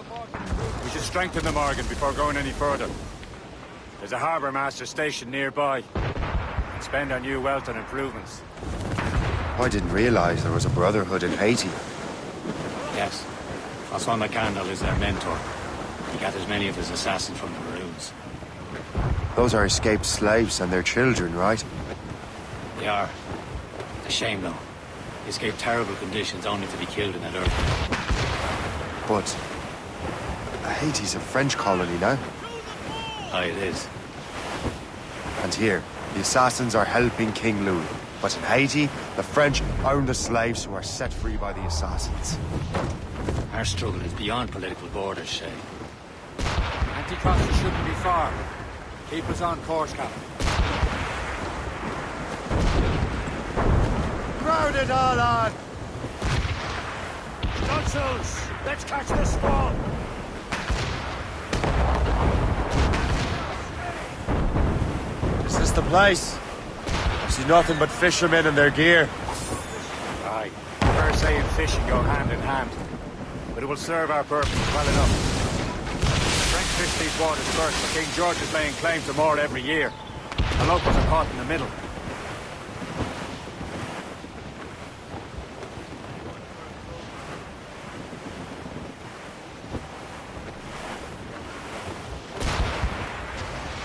We should strengthen the Morgan before going any further. There's a harbour master stationed nearby. And spend our new wealth on improvements. I didn't realize there was a brotherhood in Haiti. Yes. Francois McCandle is their mentor. He gathers many of his assassins from the Maroons. Those are escaped slaves and their children, right? They are. A shame, though. They escaped terrible conditions only to be killed in that earthquake. But Haiti's a French colony now. Aye, it is. And here, the assassins are helping King Louis. But in Haiti, the French own the slaves who are set free by the assassins. Our struggle is beyond political borders, Shay. Anticosti shouldn't be far. Keep us on course, Captain. Crowd it all on! Consuls, let's catch the squall! Is this the place? I see nothing but fishermen and their gear. Aye, Versailles and fishing go hand in hand. But it will serve our purpose well enough. The French fish these waters first, but King George is laying claim to more every year. The locals are caught in the middle.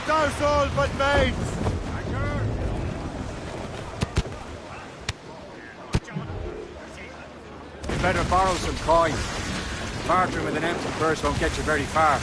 Douse all but mates! You better borrow some coin. Bartering with an empty purse won't get you very far.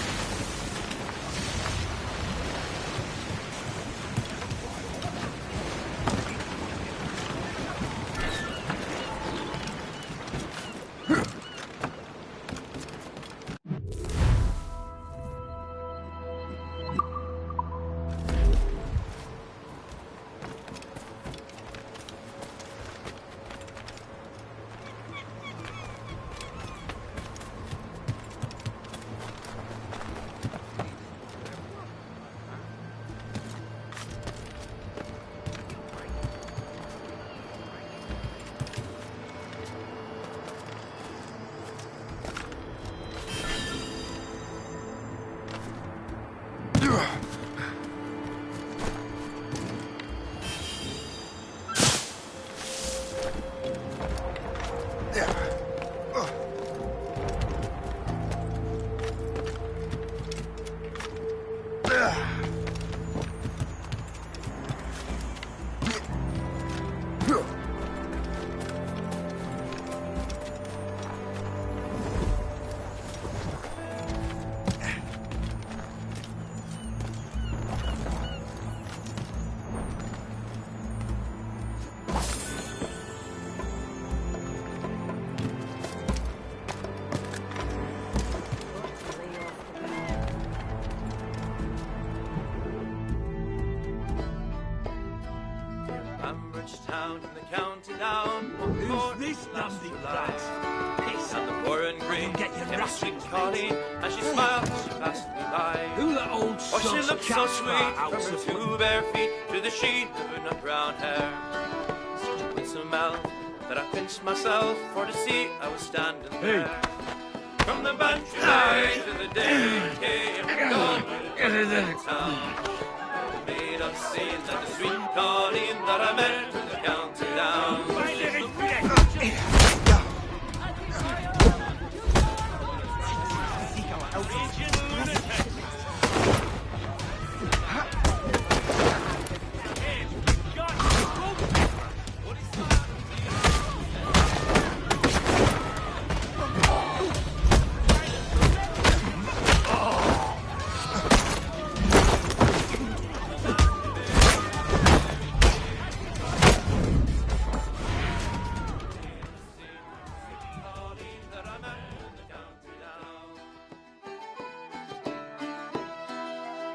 Town in the county down. Who's this nasty brat? Piss and the foreign green. Get your sweet Colleen, and she smiled as she passed me by. Who that old she looked so sweet from her two bare feet to the sheen of her nut brown hair. Such a winsome mouth that I pinched myself for to see I was standing there. From the Bantry Bay to the Dairy Cave, to the town. Made of sin that the sweet Colleen that I met in the county down.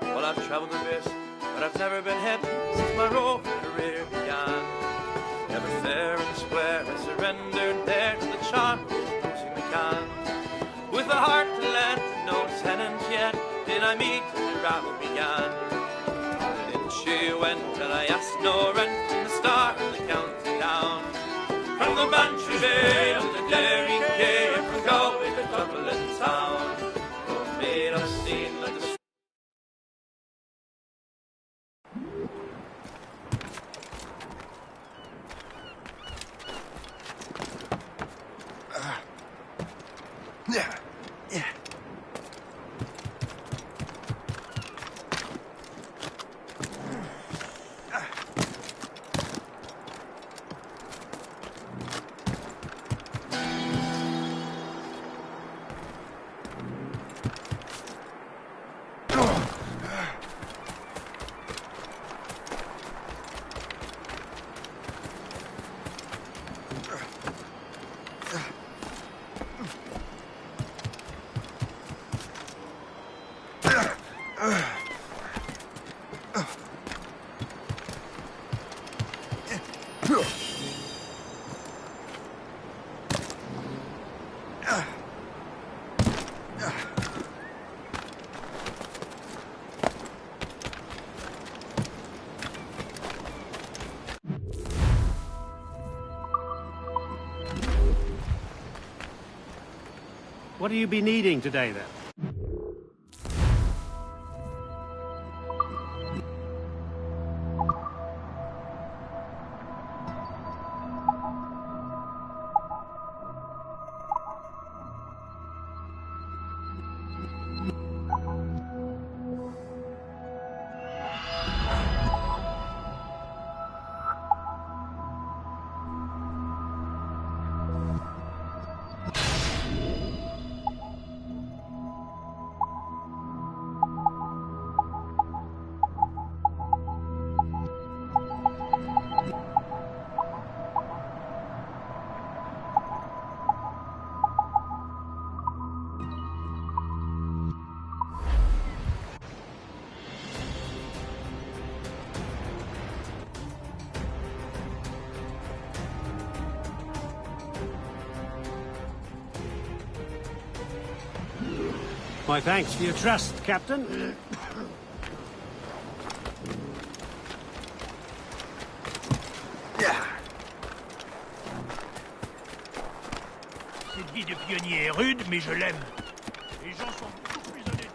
Well, I've travelled a bit, but I've never been hit since my roving career began. Never fair and square, I surrendered there to the charm of Rosie McCann. With a heart to lend, no tenant yet, did I meet and the rabble began. And in she went, and I asked no rent from the start of the county down. From the Bantry Bay to the Dairy Cave, from Galway to Dublin town. Oh, made of scene like the What do you be needing today, then? My thanks for your trust, Captain. Cette vie de pionnier est rude, mais je l'aime. Les gens sont beaucoup plus honnêtes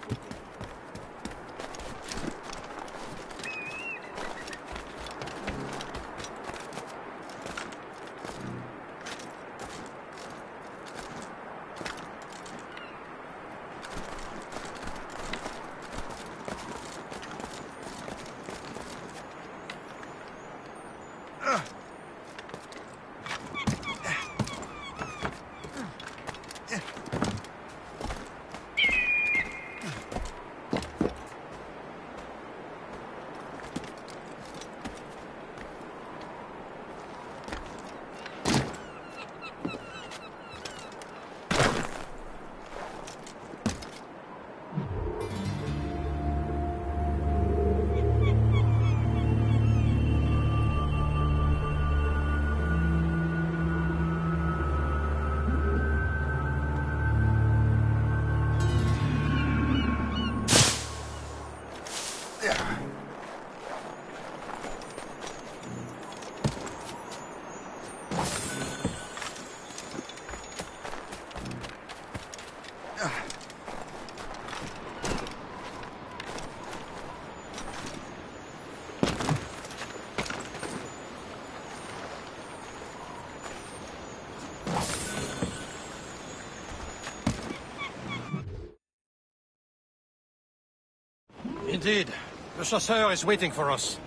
Indeed. The chasseur is waiting for us.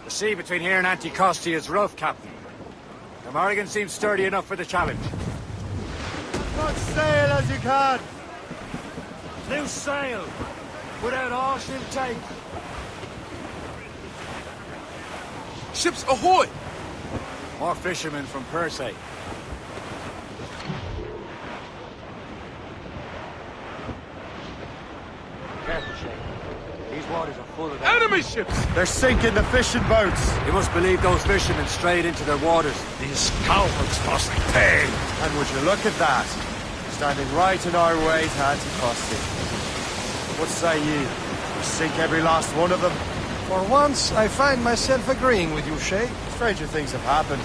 The sea between here and Anticosti is rough, Captain. The Morrigan seems sturdy enough for the challenge. Much sail as you can! Loose sail! Without all she'll take! Ships ahoy! More fishermen from Persay. Careful, Shay. These waters are full of enemy ships! They're sinking the fishing boats! You must believe those fishermen strayed into their waters. These cowards must pay! And would you look at that? Standing right in our way to Anticosti. What say ye? We sink every last one of them? For once, I find myself agreeing with you, Shay. Stranger things have happened.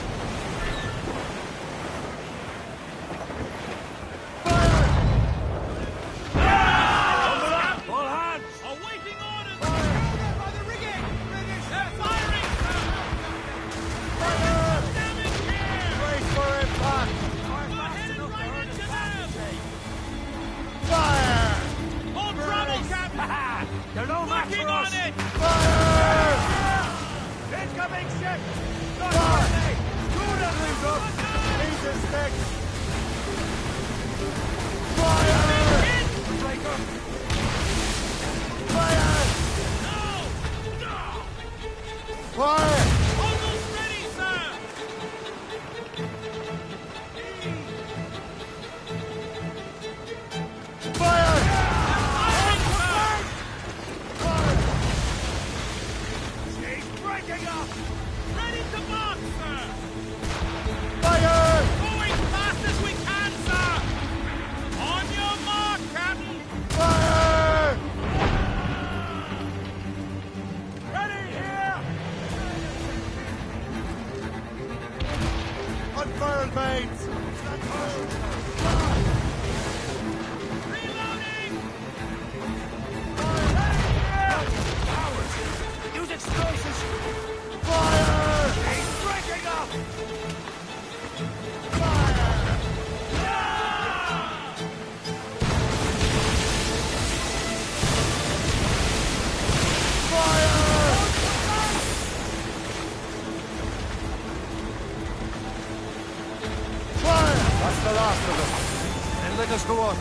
Go on.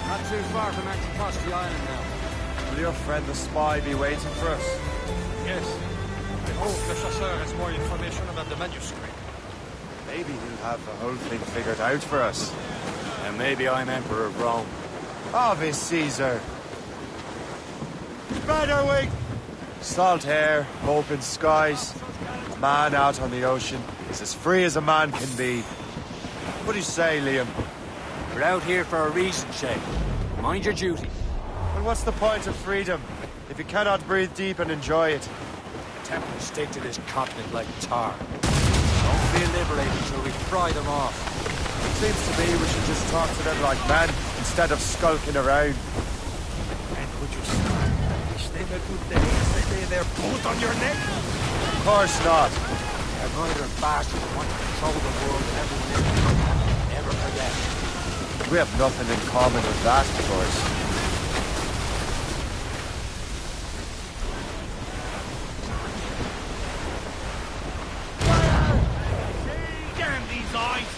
Not too far from Anticosti Island now. Will your friend the spy be waiting for us? Yes. I hope the chasseur has more information about the manuscript. Maybe he'll have the whole thing figured out for us. And maybe I'm Emperor of Rome. Ave Caesar! Spread wing! Salt air, open skies. A man out on the ocean is as free as a man can be. What do you say, Liam? We're out here for a reason, Shay. Mind your duty. Well, what's the point of freedom if you cannot breathe deep and enjoy it? The Templars stick to this continent like tar. Don't feel liberated until we fry them off. Seems to me we should just talk to them like men instead of skulking around. And would you wish them a good day as they lay their boot on your neck? Of course not. They're neither bastards who want to control the world and everyone in it. Never forget. We have nothing in common with that, of course. Damn these eyes!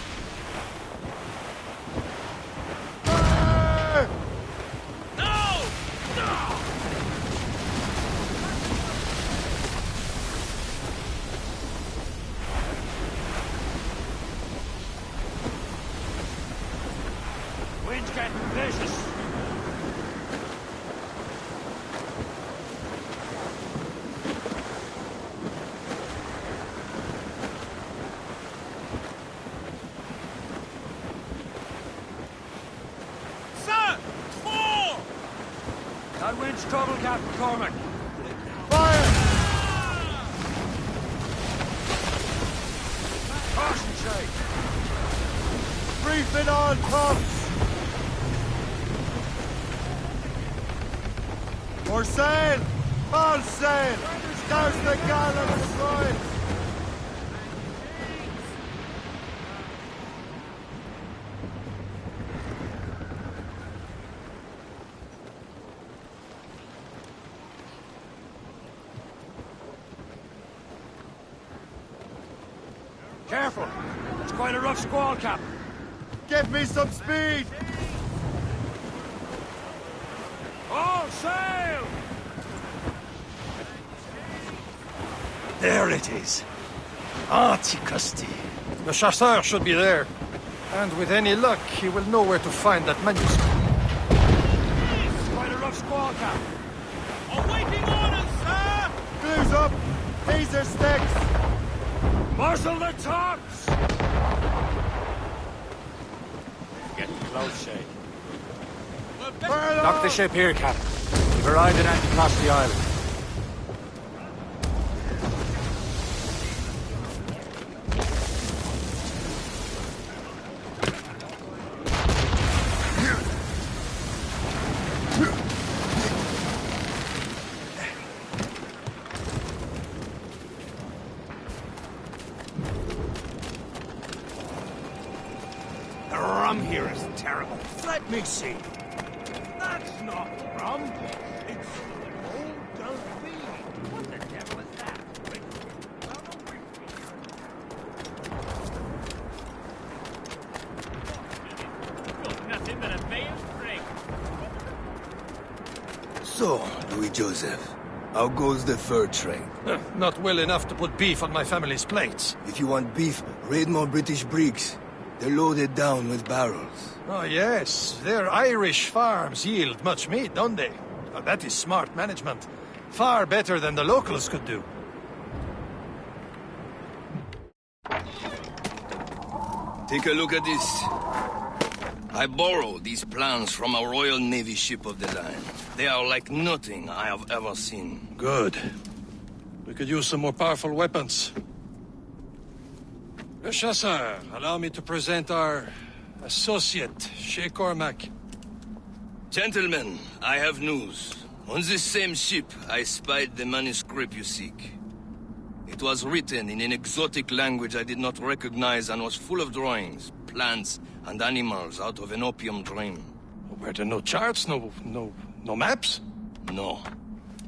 Wind's getting vicious. Sir! More! That wind's trouble, Captain Cormac. in all cups! For sail! All sail! There's the gallant destroyed! Careful! It's quite a rough squall, Captain. Give me some speed! All sail! There it is. Anticosti. The chasseur should be there. And with any luck, he will know where to find that manuscript. It's quite a rough squall, Captain. Awaiting orders, sir! Blues up! These are sticks! Muzzle the tops! Getting close, Shay. Dock the ship here, Captain. We've arrived at Anticosti Island. The rum here is terrible. Let me see. That's not rum. It's old Delphine. What the devil is that? Nothing but a veiled drink. So, Louis Joseph, how goes the fur trade? Not well enough to put beef on my family's plates. If you want beef, raid more British brigs. They're loaded down with barrels. Oh, yes. Their Irish farms yield much meat, don't they? Oh, that is smart management. Far better than the locals could do. Take a look at this. I borrowed these plans from a Royal Navy ship of the line. They are like nothing I have ever seen. Good. We could use some more powerful weapons. Le Chasseur, allow me to present our associate, Shay Cormac. Gentlemen, I have news. On this same ship, I spied the manuscript you seek. It was written in an exotic language I did not recognize and was full of drawings, plants, and animals out of an opium dream. Were there no charts, no maps? No.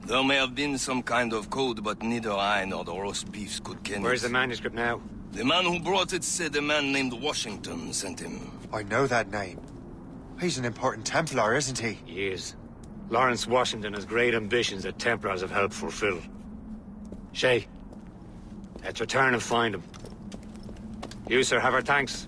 There may have been some kind of code, but neither I nor the roast beefs could ken it. Where's the manuscript now? The man who brought it said a man named Washington sent him. I know that name. He's an important Templar, isn't he? He is. Lawrence Washington has great ambitions that Templars have helped fulfill. Shay, let's return and find him. You, sir, have our thanks.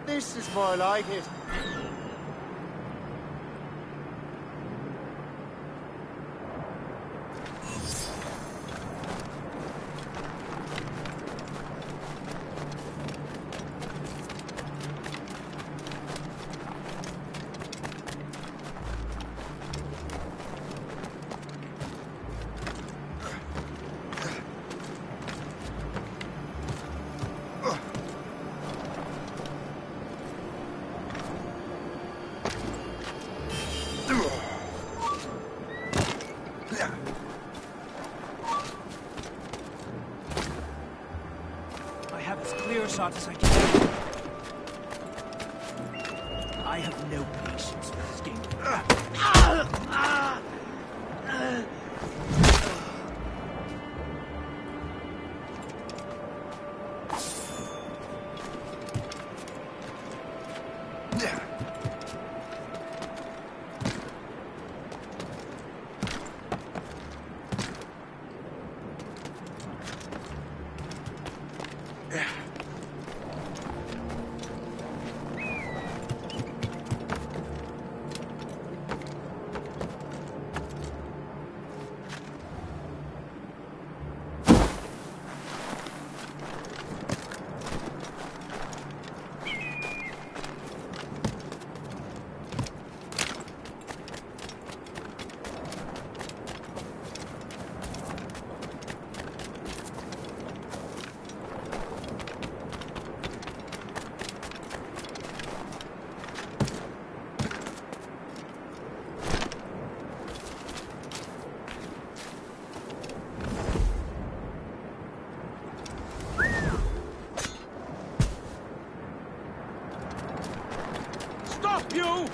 This is more like it. shot as I can. I have no patience with this game. Up, you!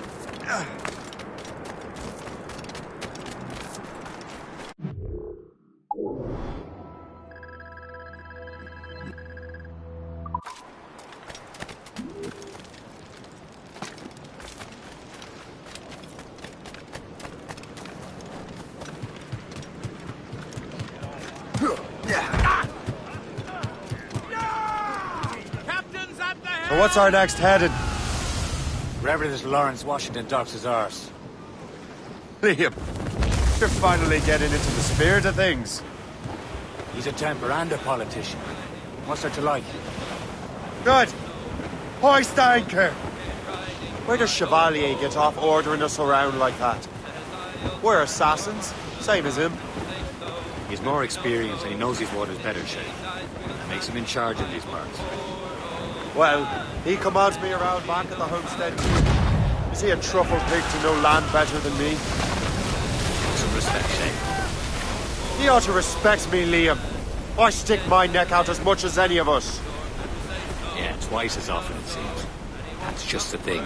So what's our next heading? Wherever this Lawrence Washington docks his arse. Liam, you're finally getting into the spirit of things. He's a Templar and a politician. What's there to like? Good. Hoist anchor. Where does Chevalier get off ordering us around like that? We're assassins, same as him. He's more experienced and he knows his waters better, Shay. Makes him in charge in these parts. Well, he commands me around back at the homestead too. Is he a truffle pig to know land better than me? Some respect, Shay. He ought to respect me, Liam. I stick my neck out as much as any of us. Yeah, twice as often, it seems. That's just the thing.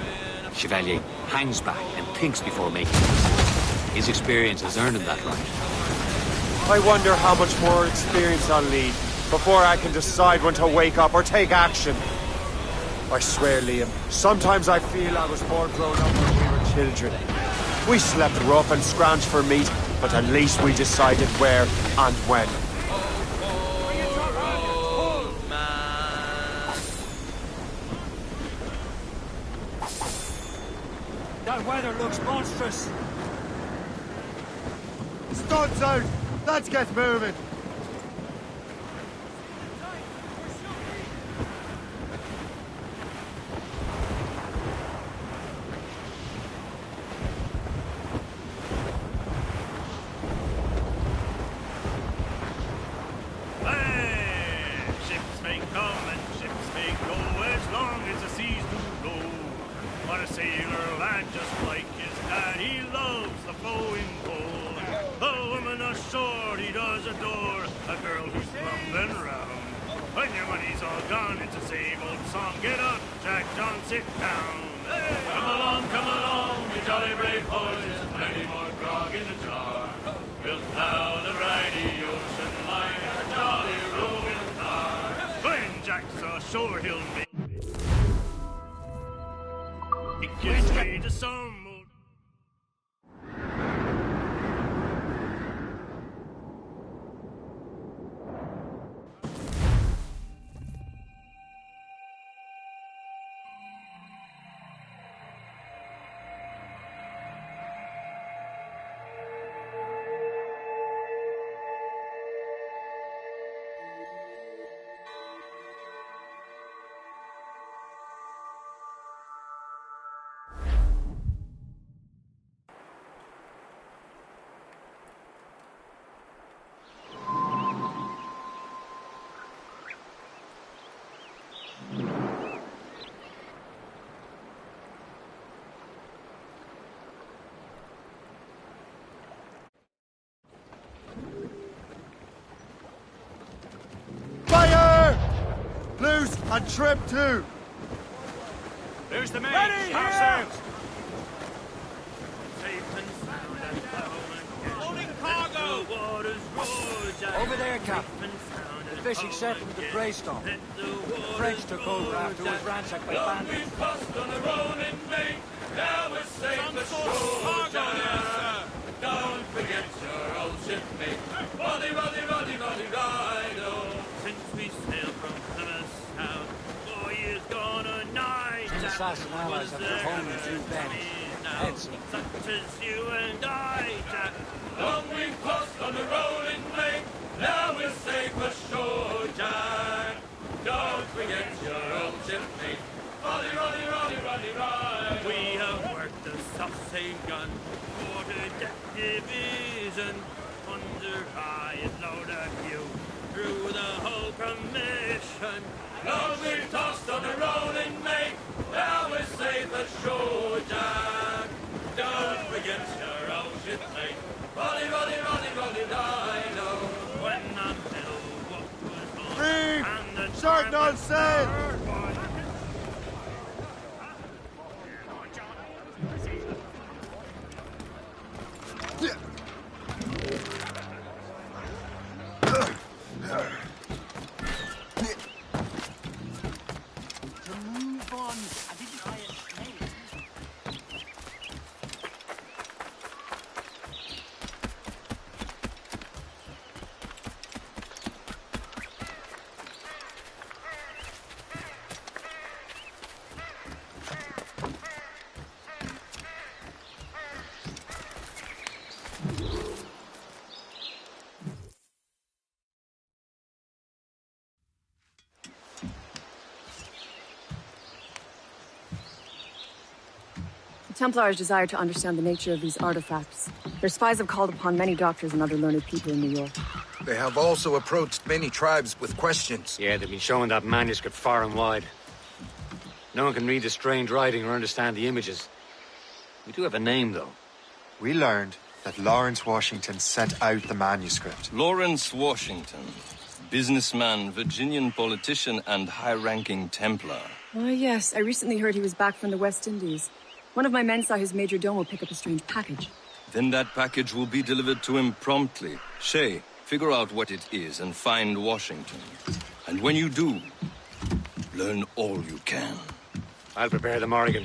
Chevalier hangs back and thinks before making decisions. His experience has earned him that right. I wonder how much more experience I'll need before I can decide when to wake up or take action. I swear, Liam, sometimes I feel I was more grown up when we were children. We slept rough and scrounged for meat, but at least we decided where and when. That weather looks monstrous. Studs out! Let's get moving! Fire! Loose and trim too! There's the man! Ready, Our here! sails! Loading cargo! Over there, Captain. The fishing set from the Greystone. The French took over after it was ransacked by bandits. Don't forget your old shipmate. Roddy, roddy, roddy, roddy, rido. Since we sailed from Plymouth south, 4 years gone a night. Some assassin allies have their home in two bends. Heads. Such as you and I, Jack. Long we've tossed on the rolling lake. Now we're safe ashore, Jack. Don't forget your old shipmate. Roddy, roddy, roddy, roddy, rido. We have worked the Sussex gun. Quarter-deck division, under high and load of you through the whole commission. Long we've tossed on the rolling lake, now we're safe ashore, Jack. Don't forget your old shipmate. Roddy, roddy, roddy, roddy, rhino. When the middle walk was on and the Starting on sail! Templars desire to understand the nature of these artifacts. Their spies have called upon many doctors and other learned people in New York. They have also approached many tribes with questions. Yeah, they've been showing that manuscript far and wide. No one can read the strange writing or understand the images. We do have a name, though. We learned that Lawrence Washington sent out the manuscript. Lawrence Washington. Businessman, Virginian politician, and high-ranking Templar. Ah, yes. I recently heard he was back from the West Indies. One of my men saw his major domo pick up a strange package. Then that package will be delivered to him promptly. Shay, figure out what it is and find Washington. And when you do, learn all you can. I'll prepare the Morrigan.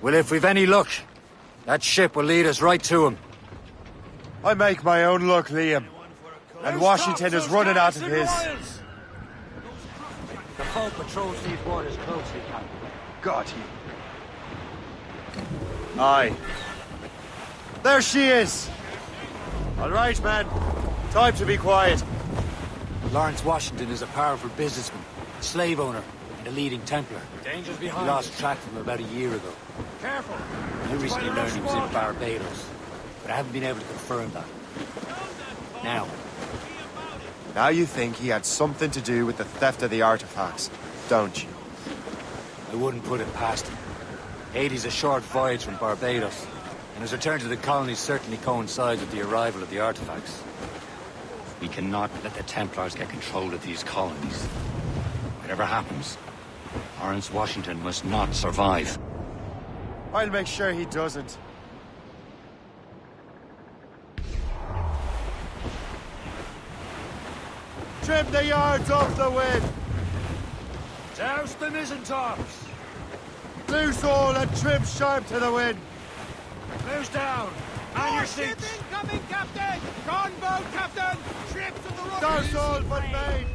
Well, if we've any luck, that ship will lead us right to him. I make my own luck, Liam. And Washington is running out of his. The hull patrols these waters closely, Captain. Got you. Aye. There she is! All right, man. Time to be quiet. Lawrence Washington is a powerful businessman, a slave owner, and a leading Templar. Danger's We behind lost us. track of him about a year ago. Careful. I recently learned he was in Barbados, but I haven't been able to confirm that. Now you think he had something to do with the theft of the artifacts, don't you? I wouldn't put it past him. Haiti's a short voyage from Barbados, and his return to the colonies certainly coincides with the arrival of the artifacts. We cannot let the Templars get control of these colonies. Whatever happens, Lawrence Washington must not survive. I'll make sure he doesn't. Trim the yards off the wind! Douse the mizzentops! Loose all and trim sharp to the wind! Nose down! Man your Ship seats! incoming, Captain! Gunboat, Captain! Ship to the right! Douse all but main!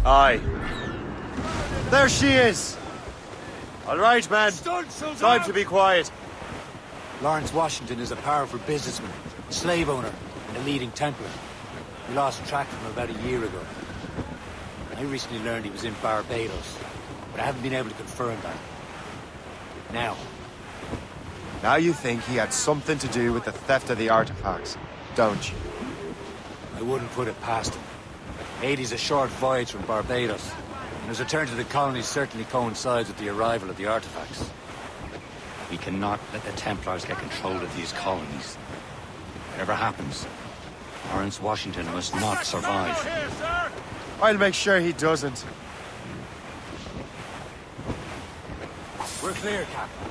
Aye. There she is! All right, man. Time to be quiet. Lawrence Washington is a powerful businessman, a slave owner, and a leading Templar. We lost track of him about a year ago. I recently learned he was in Barbados, but I haven't been able to confirm that. Now you think he had something to do with the theft of the artifacts, don't you? I wouldn't put it past him. Haiti's a short voyage from Barbados, and his return to the colonies certainly coincides with the arrival of the artifacts. We cannot let the Templars get control of these colonies. Whatever happens, Lawrence Washington must not survive. Here, sir! I'll make sure he doesn't. We're clear, Captain.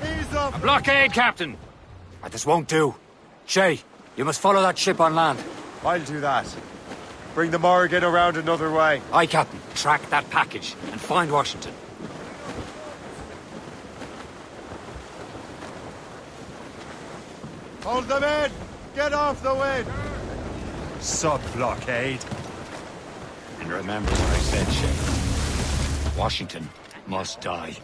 Ease up! A blockade, Captain! This won't do. Shay, you must follow that ship on land. I'll do that. Bring the Morrigan around another way. Aye, Captain. Track that package and find Washington. Hold them in! Get off the wind! Sub-blockade. And remember what I said, Shay. Washington must die.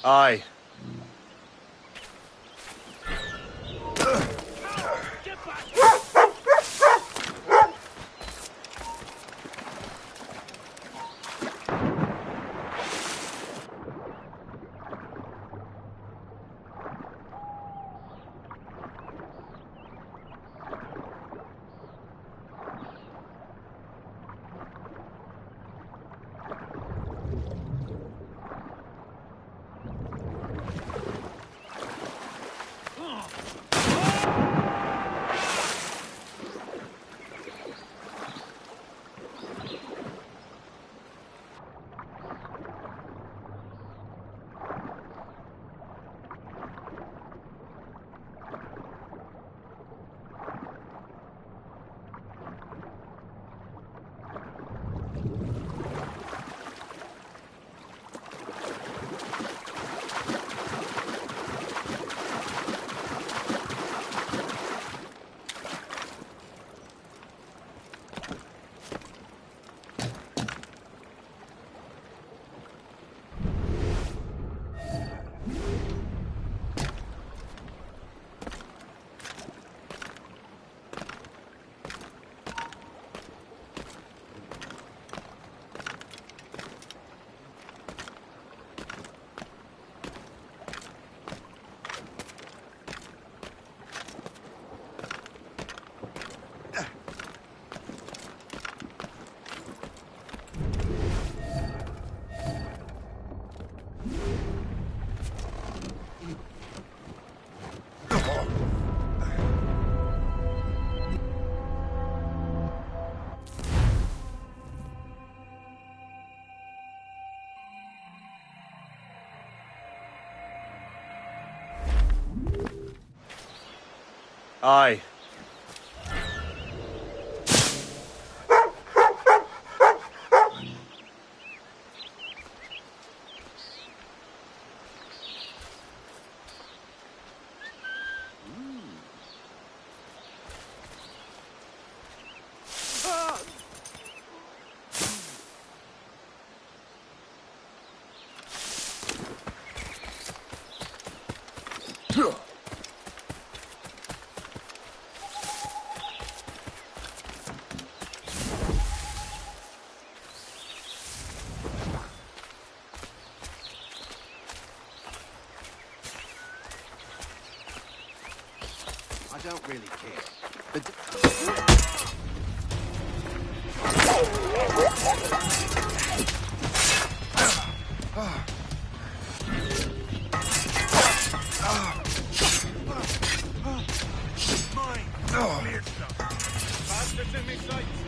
Aye. Aye. I don't really care. But... Mine! Clear stuff. Bastards in me sights.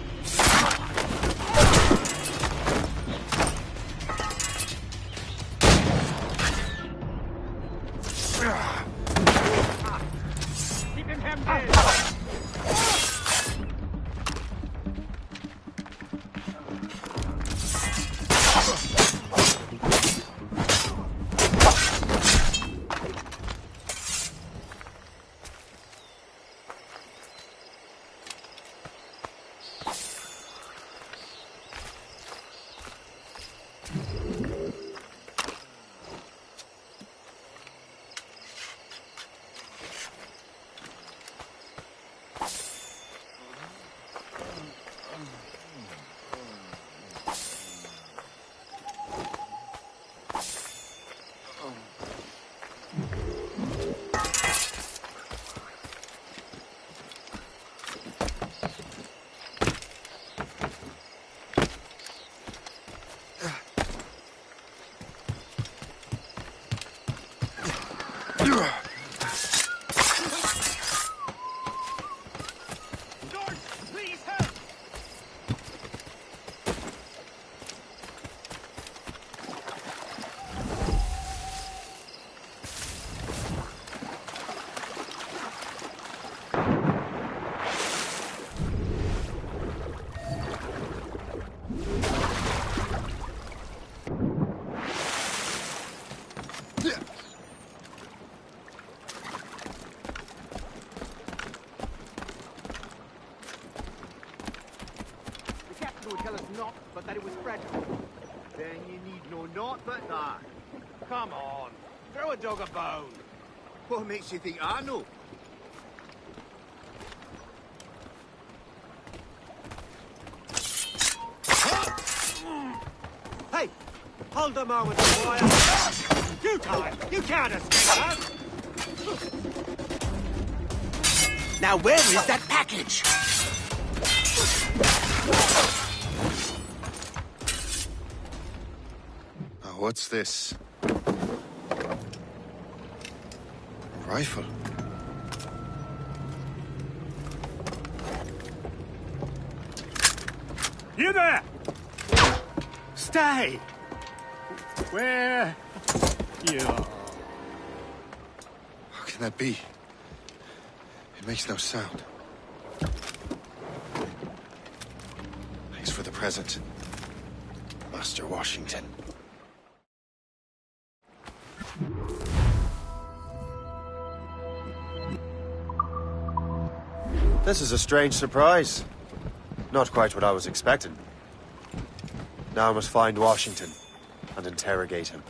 Keep him hemmed in. Would tell us not, but that it was fragile. Then you need no naught but that. Come on. Throw a dog a bone. What makes you think I know? Hey! Hold the moment, boy! You time! You can't escape us! Now where is that package? Oh, what's this? A rifle. You there! Stay! Where you are. How can that be? It makes no sound. Thanks for the present, Master Washington. This is a strange surprise. Not quite what I was expecting. Now I must find Washington and interrogate him.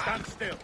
Stand still.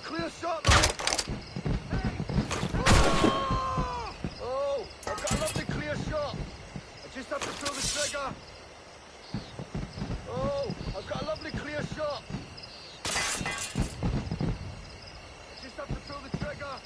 Clear shot, mate! Oh, I've got a lovely clear shot. I just have to pull the trigger. Oh, I've got a lovely clear shot. I just have to pull the trigger.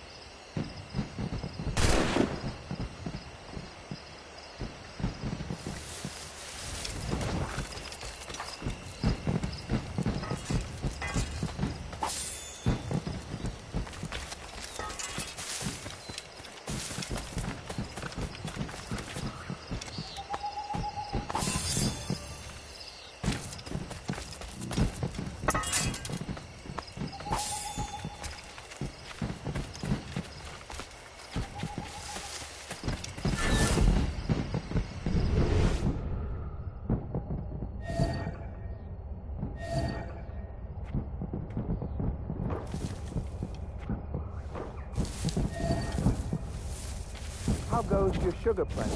How goes your sugar plant?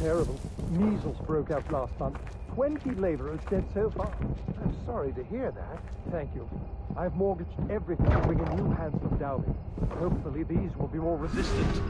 Terrible. Measles broke out last month. 20 laborers dead so far. I'm sorry to hear that. Thank you. I've mortgaged everything to bring in new hands from Dowling. Hopefully these will be more resistant.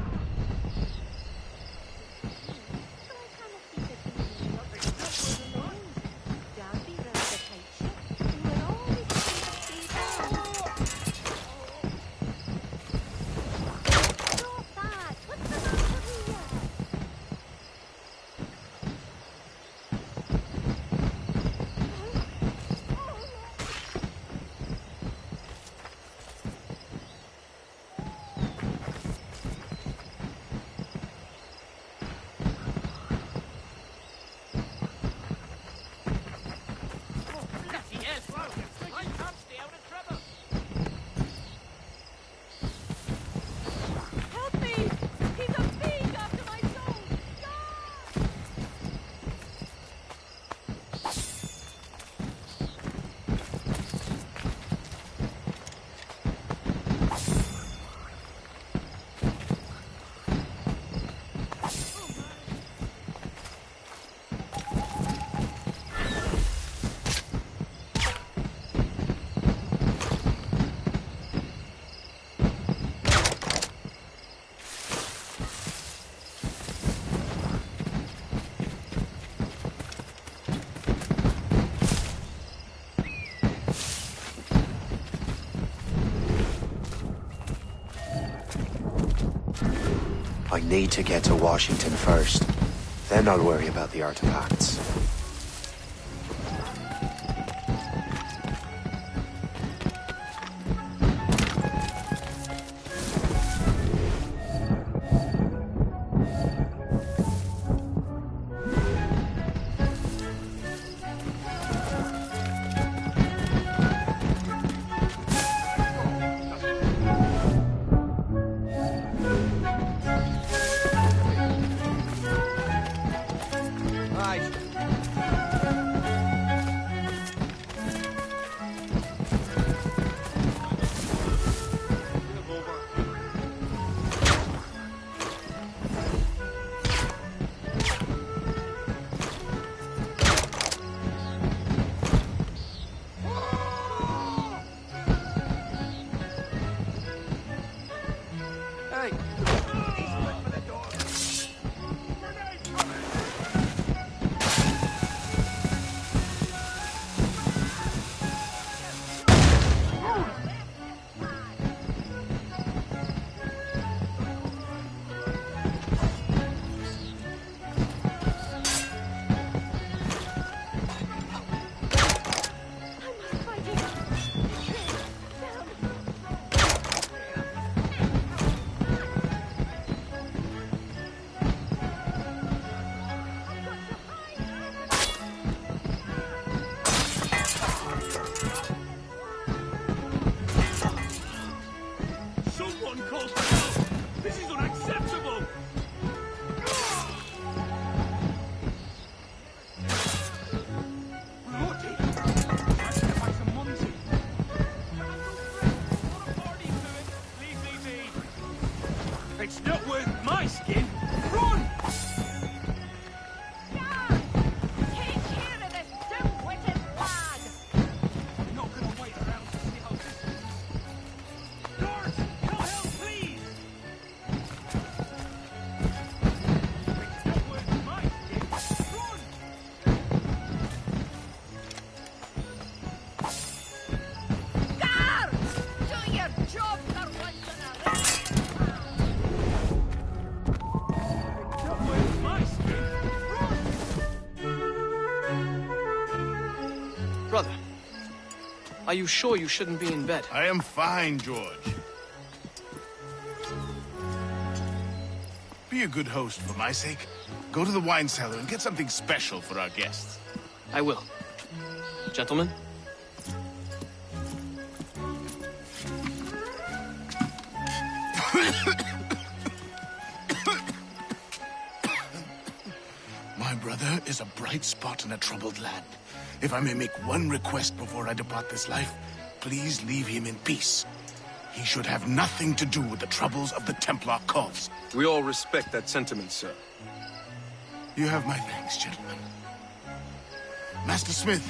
I need to get to Washington first. Then I'll worry about the artifacts. It's not worth my skin. Run! Take care of this dim-witted lad! I'm not gonna wait around to see how this is. Guards! No help, please! It's not worth my skin. Run! Guards! Do your job for once in a Brother, are you sure you shouldn't be in bed? I am fine, George. Be a good host for my sake. Go to the wine cellar and get something special for our guests. I will. Gentlemen? My brother is a bright spot in a troubled land. If I may make one request before I depart this life, please leave him in peace. He should have nothing to do with the troubles of the Templar cause. We all respect that sentiment, sir. You have my thanks, gentlemen. Master Smith,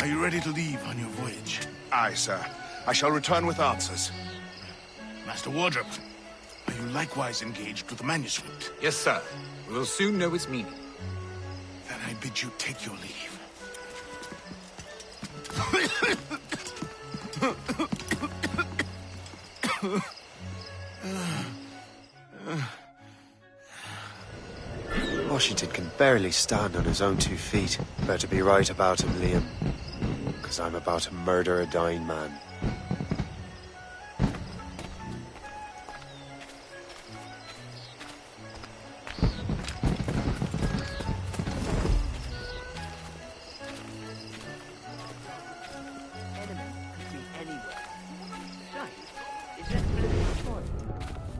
are you ready to leave on your voyage? Aye, sir. I shall return with answers. Master Wardrop, are you likewise engaged with the manuscript? Yes, sir. We will soon know its meaning. Then I bid you take your leave. Washington can barely stand on his own 2 feet. Better be right about him, Liam. Because I'm about to murder a dying man.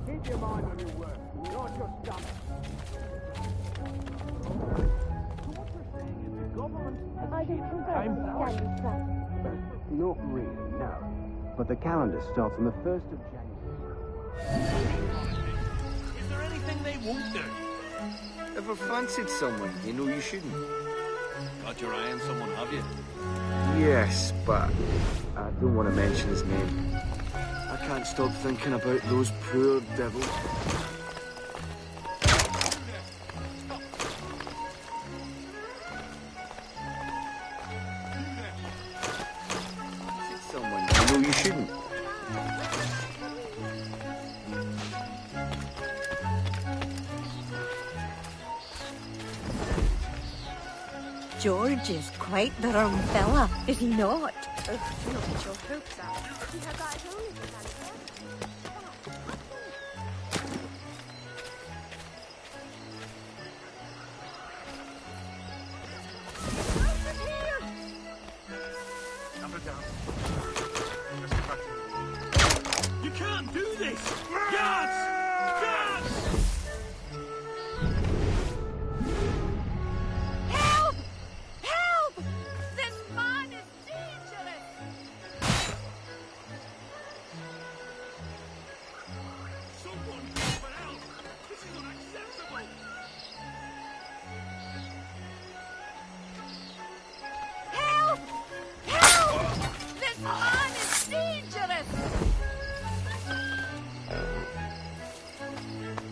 Keep your mind on your work, not your stomach. I don't Not really, no. But the calendar starts on the 1st of January. Is there anything they won't do? Ever fancied someone you know you shouldn't? Got your eye on someone, have you? Yes, but I don't want to mention his name. I can't stop thinking about those poor devils. Someone you know you shouldn't. George is quite the wrong fella, is he not? Do not get your hopes up. He has eyes only for that. You can't do this! Guards! Guards! Help! Help! This man is dangerous! Someone call for help! This is unacceptable! Help! Help! This man is dangerous!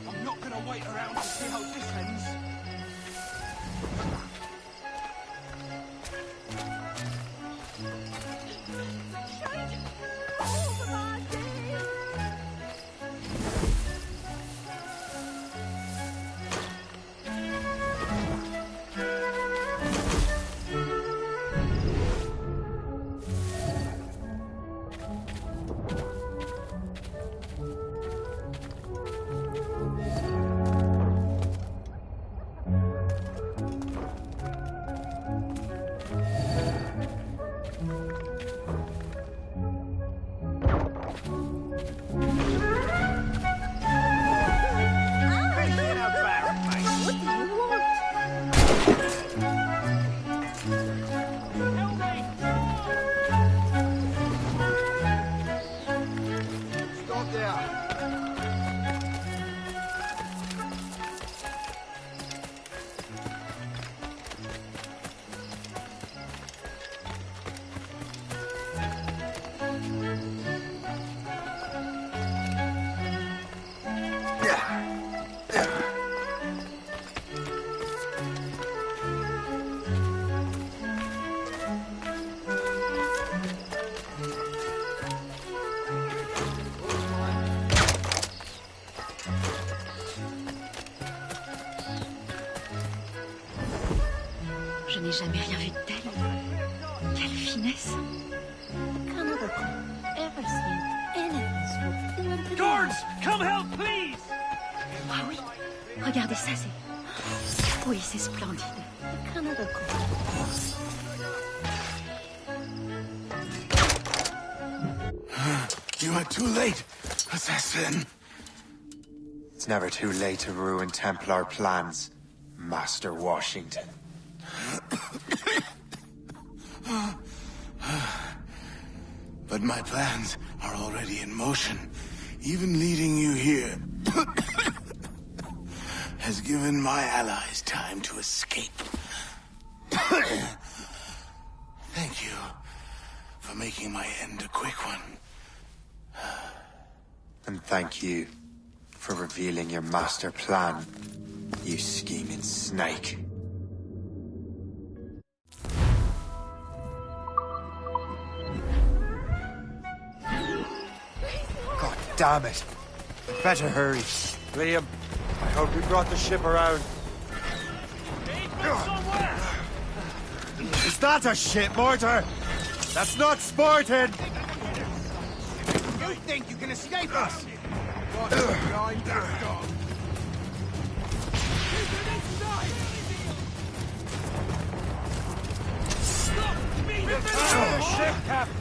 I'm not gonna wait around to see how this ends. Stop there. Je n'ai jamais rien vu de tel. Quelle finesse. Canada ever seen anything so beautiful. Guards! Come help, please! Ah oui, regardez ça, c'est... Oui, c'est splendide. Canada. You are too late, assassin. It's never too late to ruin Templar plans, Master Washington. But my plans are already in motion. Even leading you here has given my allies time to escape. Thank you for making my end a quick one. And thank you for revealing your master plan, you scheming snake. God damn it. Better hurry. Liam, I hope you brought the ship around. Is that a ship, Mortar? That's not sporting! You think you can escape us? What's behind that dog? Ship, Captain!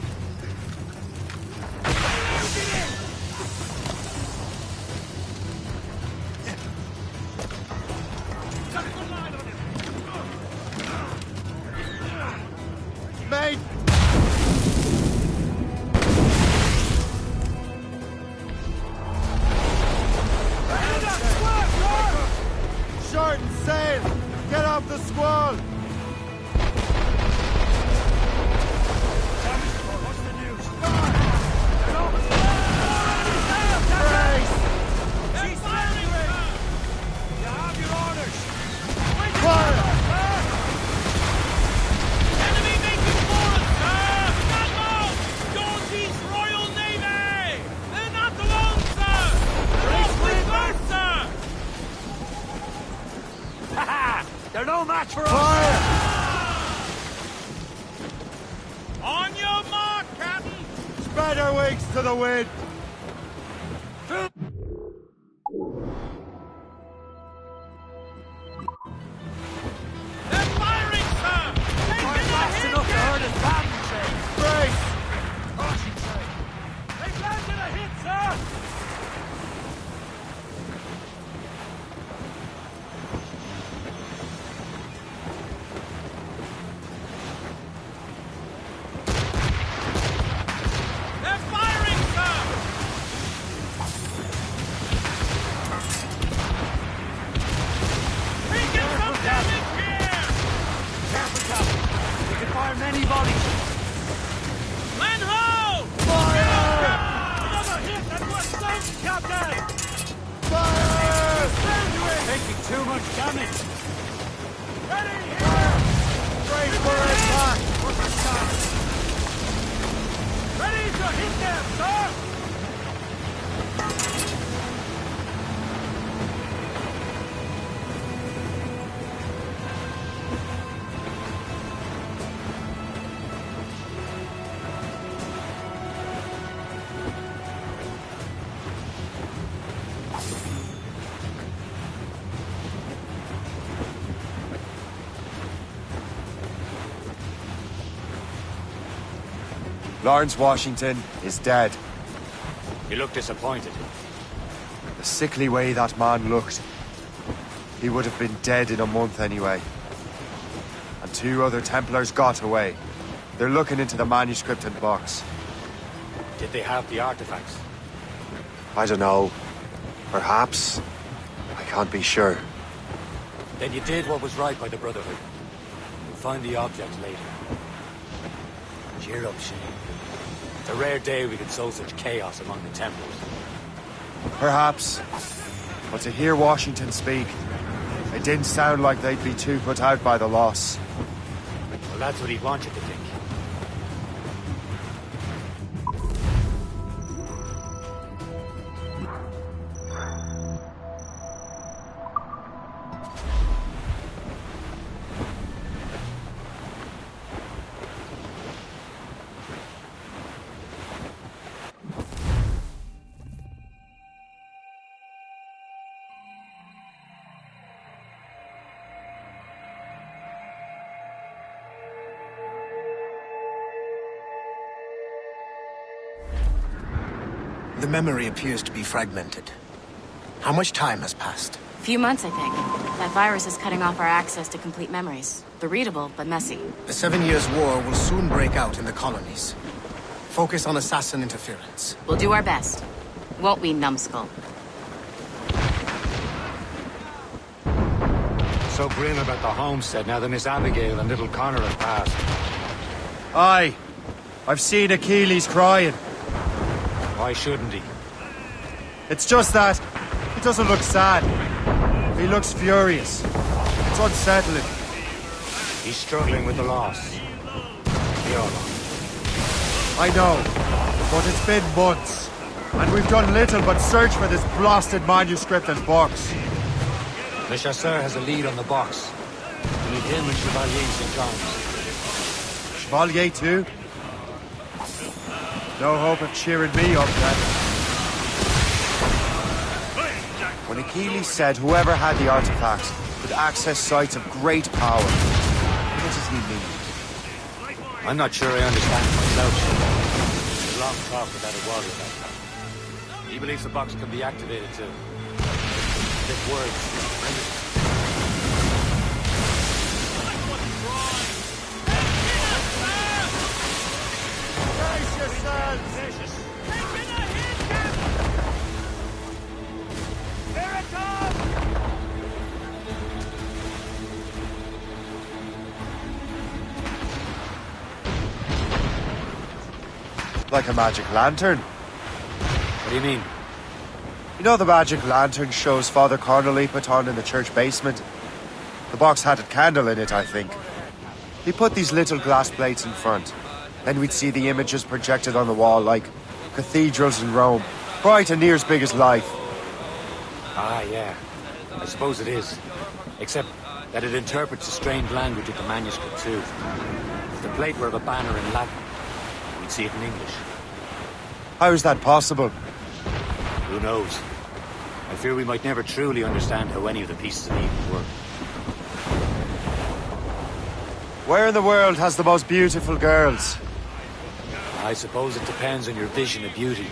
Mate! Shorten sail! Get off the squall! What's the news? Brace! She's firing! You have your orders! Fire! Enemy making for us, sir! Gunboat! Georgie's Royal Navy! They're not alone, sir! They're awfully close, sir! Ha ha! They're no match for us! Fire! Thanks to the wind! They're firing, sir! Fire fast enough to hurt his band, Shay. Brace! Caution, Shay. They've landed a hit, sir! They're firing, sir! Taking some damage here! Careful, Captain. We can fire many volleys. Man ho! Fire! Another hit and we're sunk, Captain! Fire! Taking too much damage. Ready here! Brace for attack! Ready to hit them, sir! Lawrence Washington is dead. You look disappointed. The sickly way that man looked. He would have been dead in a month anyway. And 2 other Templars got away. They're looking into the manuscript and box. Did they have the artifacts? I don't know. Perhaps. I can't be sure. Then you did what was right by the Brotherhood. We'll find the object later. Cheer up, Shane. It's a rare day we could sow such chaos among the Templars. Perhaps. But to hear Washington speak, it didn't sound like they'd be too put out by the loss. Well, that's what he'd want you to think. The memory appears to be fragmented. How much time has passed? A few months, I think. That virus is cutting off our access to complete memories. They're readable, but messy. The 7 Years' War will soon break out in the colonies. Focus on assassin interference. We'll do our best. Won't we, numbskull? So grim about the homestead now that Miss Abigail and little Connor have passed. Aye. I've seen Achilles crying. Why shouldn't he? It's just that he doesn't look sad. He looks furious. It's unsettling. He's struggling with the loss. We all are. I know, but it's been months, and we've done little but search for this blasted manuscript and box. Le Chasseur has a lead on the box. We need him and Chevalier St. John's. Chevalier too? No hope of cheering me up then. When Achilles said whoever had the artifact could access sites of great power, what does he mean? I'm not sure I understand it myself. There's long talk about a warrior about that. He believes the box can be activated too. Big words. Brace yourselves! Taking a hit, Captain! Here it comes! Like a magic lantern. What do you mean? You know the magic lantern shows Father Connolly put on in the church basement? The box had a candle in it, I think. He put these little glass plates in front. Then we'd see the images projected on the wall like cathedrals in Rome. Bright and near as big as life. Ah, yeah. I suppose it is. Except that it interprets the strange language of the manuscript too. If the plate were of a banner in Latin, we'd see it in English. How is that possible? Who knows? I fear we might never truly understand how any of the pieces of Eden work. Where in the world has the most beautiful girls? I suppose it depends on your vision of beauty.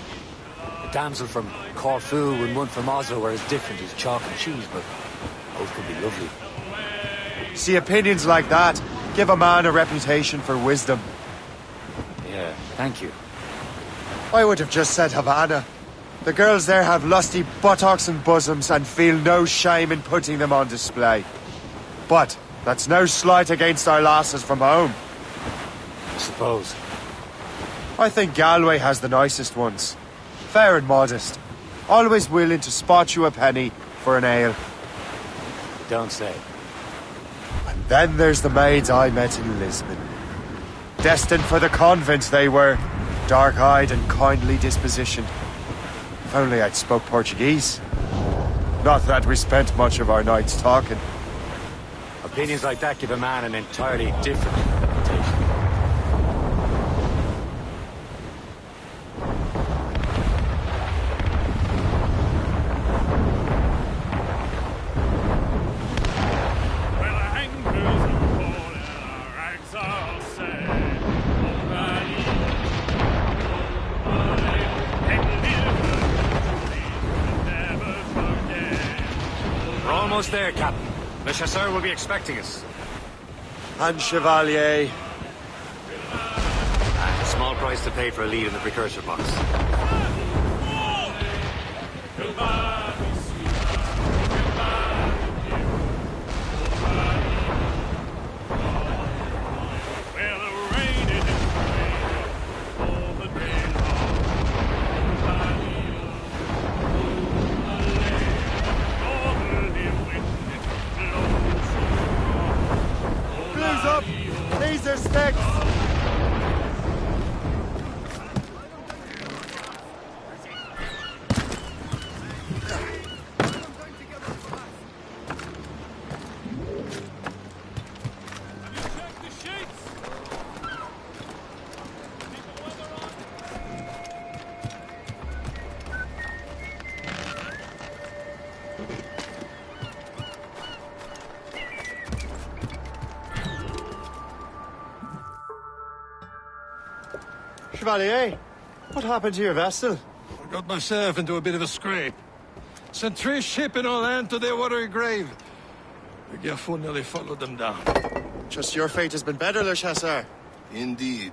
A damsel from Corfu and one from Oslo are as different as chalk and cheese, but both could be lovely. See, opinions like that give a man a reputation for wisdom. Yeah, thank you. I would have just said Havana. The girls there have lusty buttocks and bosoms and feel no shame in putting them on display. But that's no slight against our lasses from home. I suppose. I think Galway has the nicest ones. Fair and modest. Always willing to spot you a penny for an ale. Don't say. And then there's the maids I met in Lisbon. Destined for the convent they were. Dark-eyed and kindly dispositioned. If only I'd spoke Portuguese. Not that we spent much of our nights talking. Opinions like that give a man an entirely different reputation. We're almost there, Captain. Le Chasseur will be expecting us. And Chevalier. A small price to pay for a lead in the precursor box. These are sticks! Chevalier, what happened to your vessel? I got myself into a bit of a scrape. Sent 3 ships in all land to their watery grave. The Gerfaut nearly followed them down. Just your fate has been better, Le Chasseur. Indeed.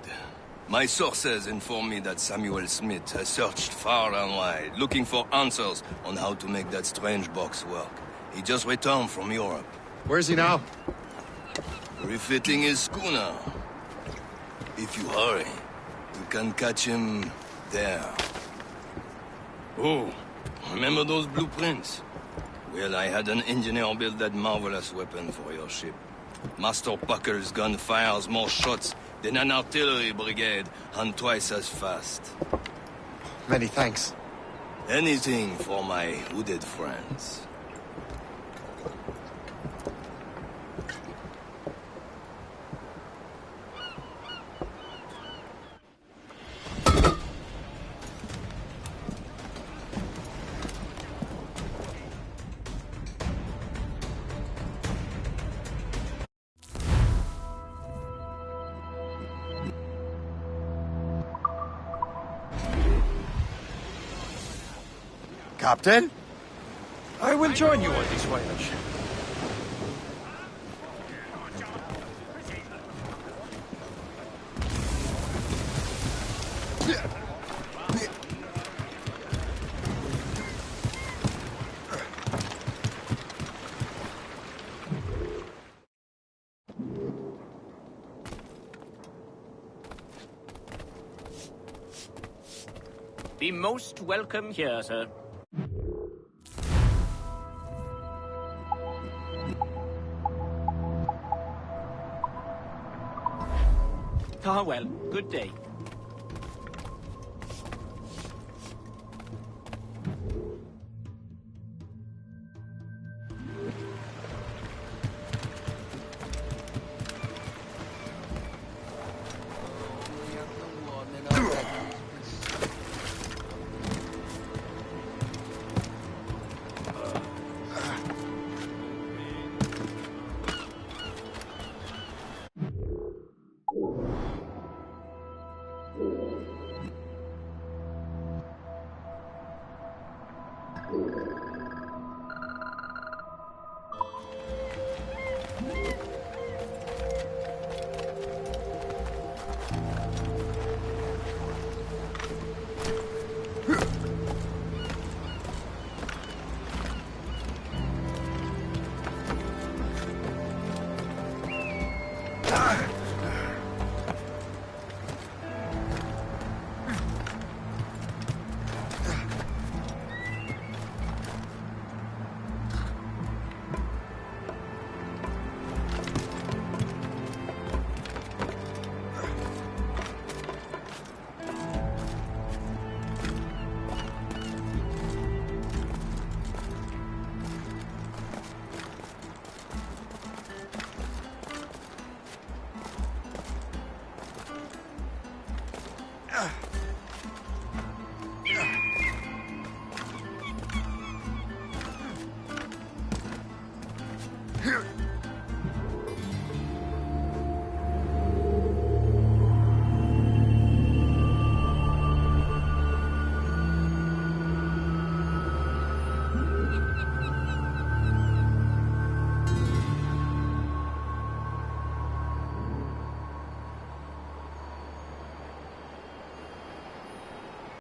My sources inform me that Samuel Smith has searched far and wide, looking for answers on how to make that strange box work. He just returned from Europe. Where's he now? Refitting his schooner. If you hurry, you can catch him there. Oh, remember those blueprints? Well, I had an engineer build that marvelous weapon for your ship. Master Pucker's gun fires more shots than an artillery brigade, and twice as fast. Many thanks. Anything for my hooded friends. Captain? I will join you on this voyage. Be most welcome here, sir. Ah, well, good day. Thank you.